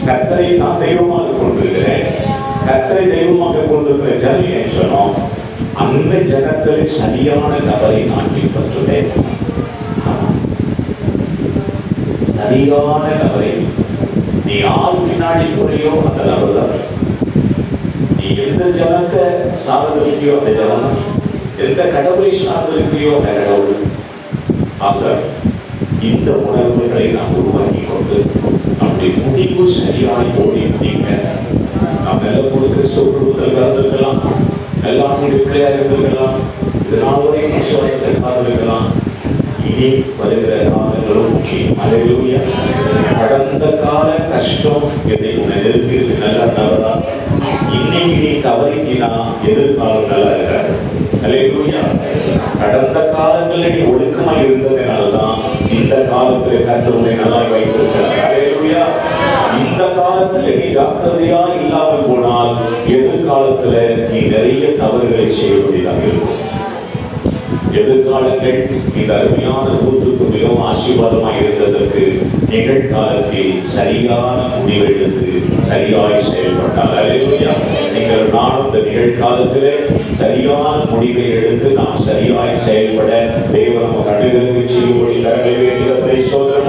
கர்த்தரை நான் தெய்வமாக கொண்டிருக்கிறேன். கர்த்தரை தெய்வமாக கொண்டிருக்கிற ஜனம் என்று சொன்னோம். அந்த ஜனத்தில் சரியான நபரை நான் பின்பற்றுவேன். சரியான நபரை நீ யார் பின்னாடி போறியோ அந்த நபர் தான். நீ எந்த ஜனத்தை சார்ந்திருக்கியோ அந்த ஜனம், எந்த கடவுளை சார்ந்திருக்கியோ அந்த கடவுள். ஆக இந்த உணர்வுகளை நாம் உருவாக்கி கொண்டு நம்முடைய முடிவு சரியாய் ஓடிங்க. நாம் எல்லாம் கொடுக்க சொல்லுதல் கலந்துருக்கலாம், எல்லாம் பிள்ளையாக இருந்திருக்கலாம், இதனால் வரை விசுவாசத்திற்காக இருக்கலாம். இனி வருகிற காலங்களும் முக்கியம். அல்லேலூயா. கடந்த கால கஷ்டம் என்னை உன்னை நிறுத்திருக்கு நல்லா தவறா, இன்னைக்கு நீ தவறினா எதிர்காலம் நல்லா இருக்காது. அல்லேலூயா. கடந்த காலங்களில் நீ ஒழுக்கமா இருந்ததுனால்தான் இந்த காலத்தில் கர்த்தர் நல்லா வைத்திருக்கிறார். அல்லேலூயா. இந்த காலத்துல நீ ஜாக்கிரதையா இல்லாமல் போனால் எதிர்காலத்துல நீ நிறைய தவறுகளை செய்ய வேண்டியதாக இருக்கும். எதிர்காலங்கள் இந்த அருமையான கூத்துக்கு மிகவும் ஆசீர்வாதமாக இருந்ததற்கு நிகழ்காலத்தில் சரியான முடிவெடுத்து சரியாய் செயல்பட்டால். அல்லேலூயா. நீங்கள் நானும் இந்த நிகழ்காலத்திலே சரியான முடிவை எடுத்து நாம் சரியாய் செயல்பட தேவன் நமக்கு அனுகிரகம் செய்யும்படி கரங்களை வேண்டுகிறதை சோதனை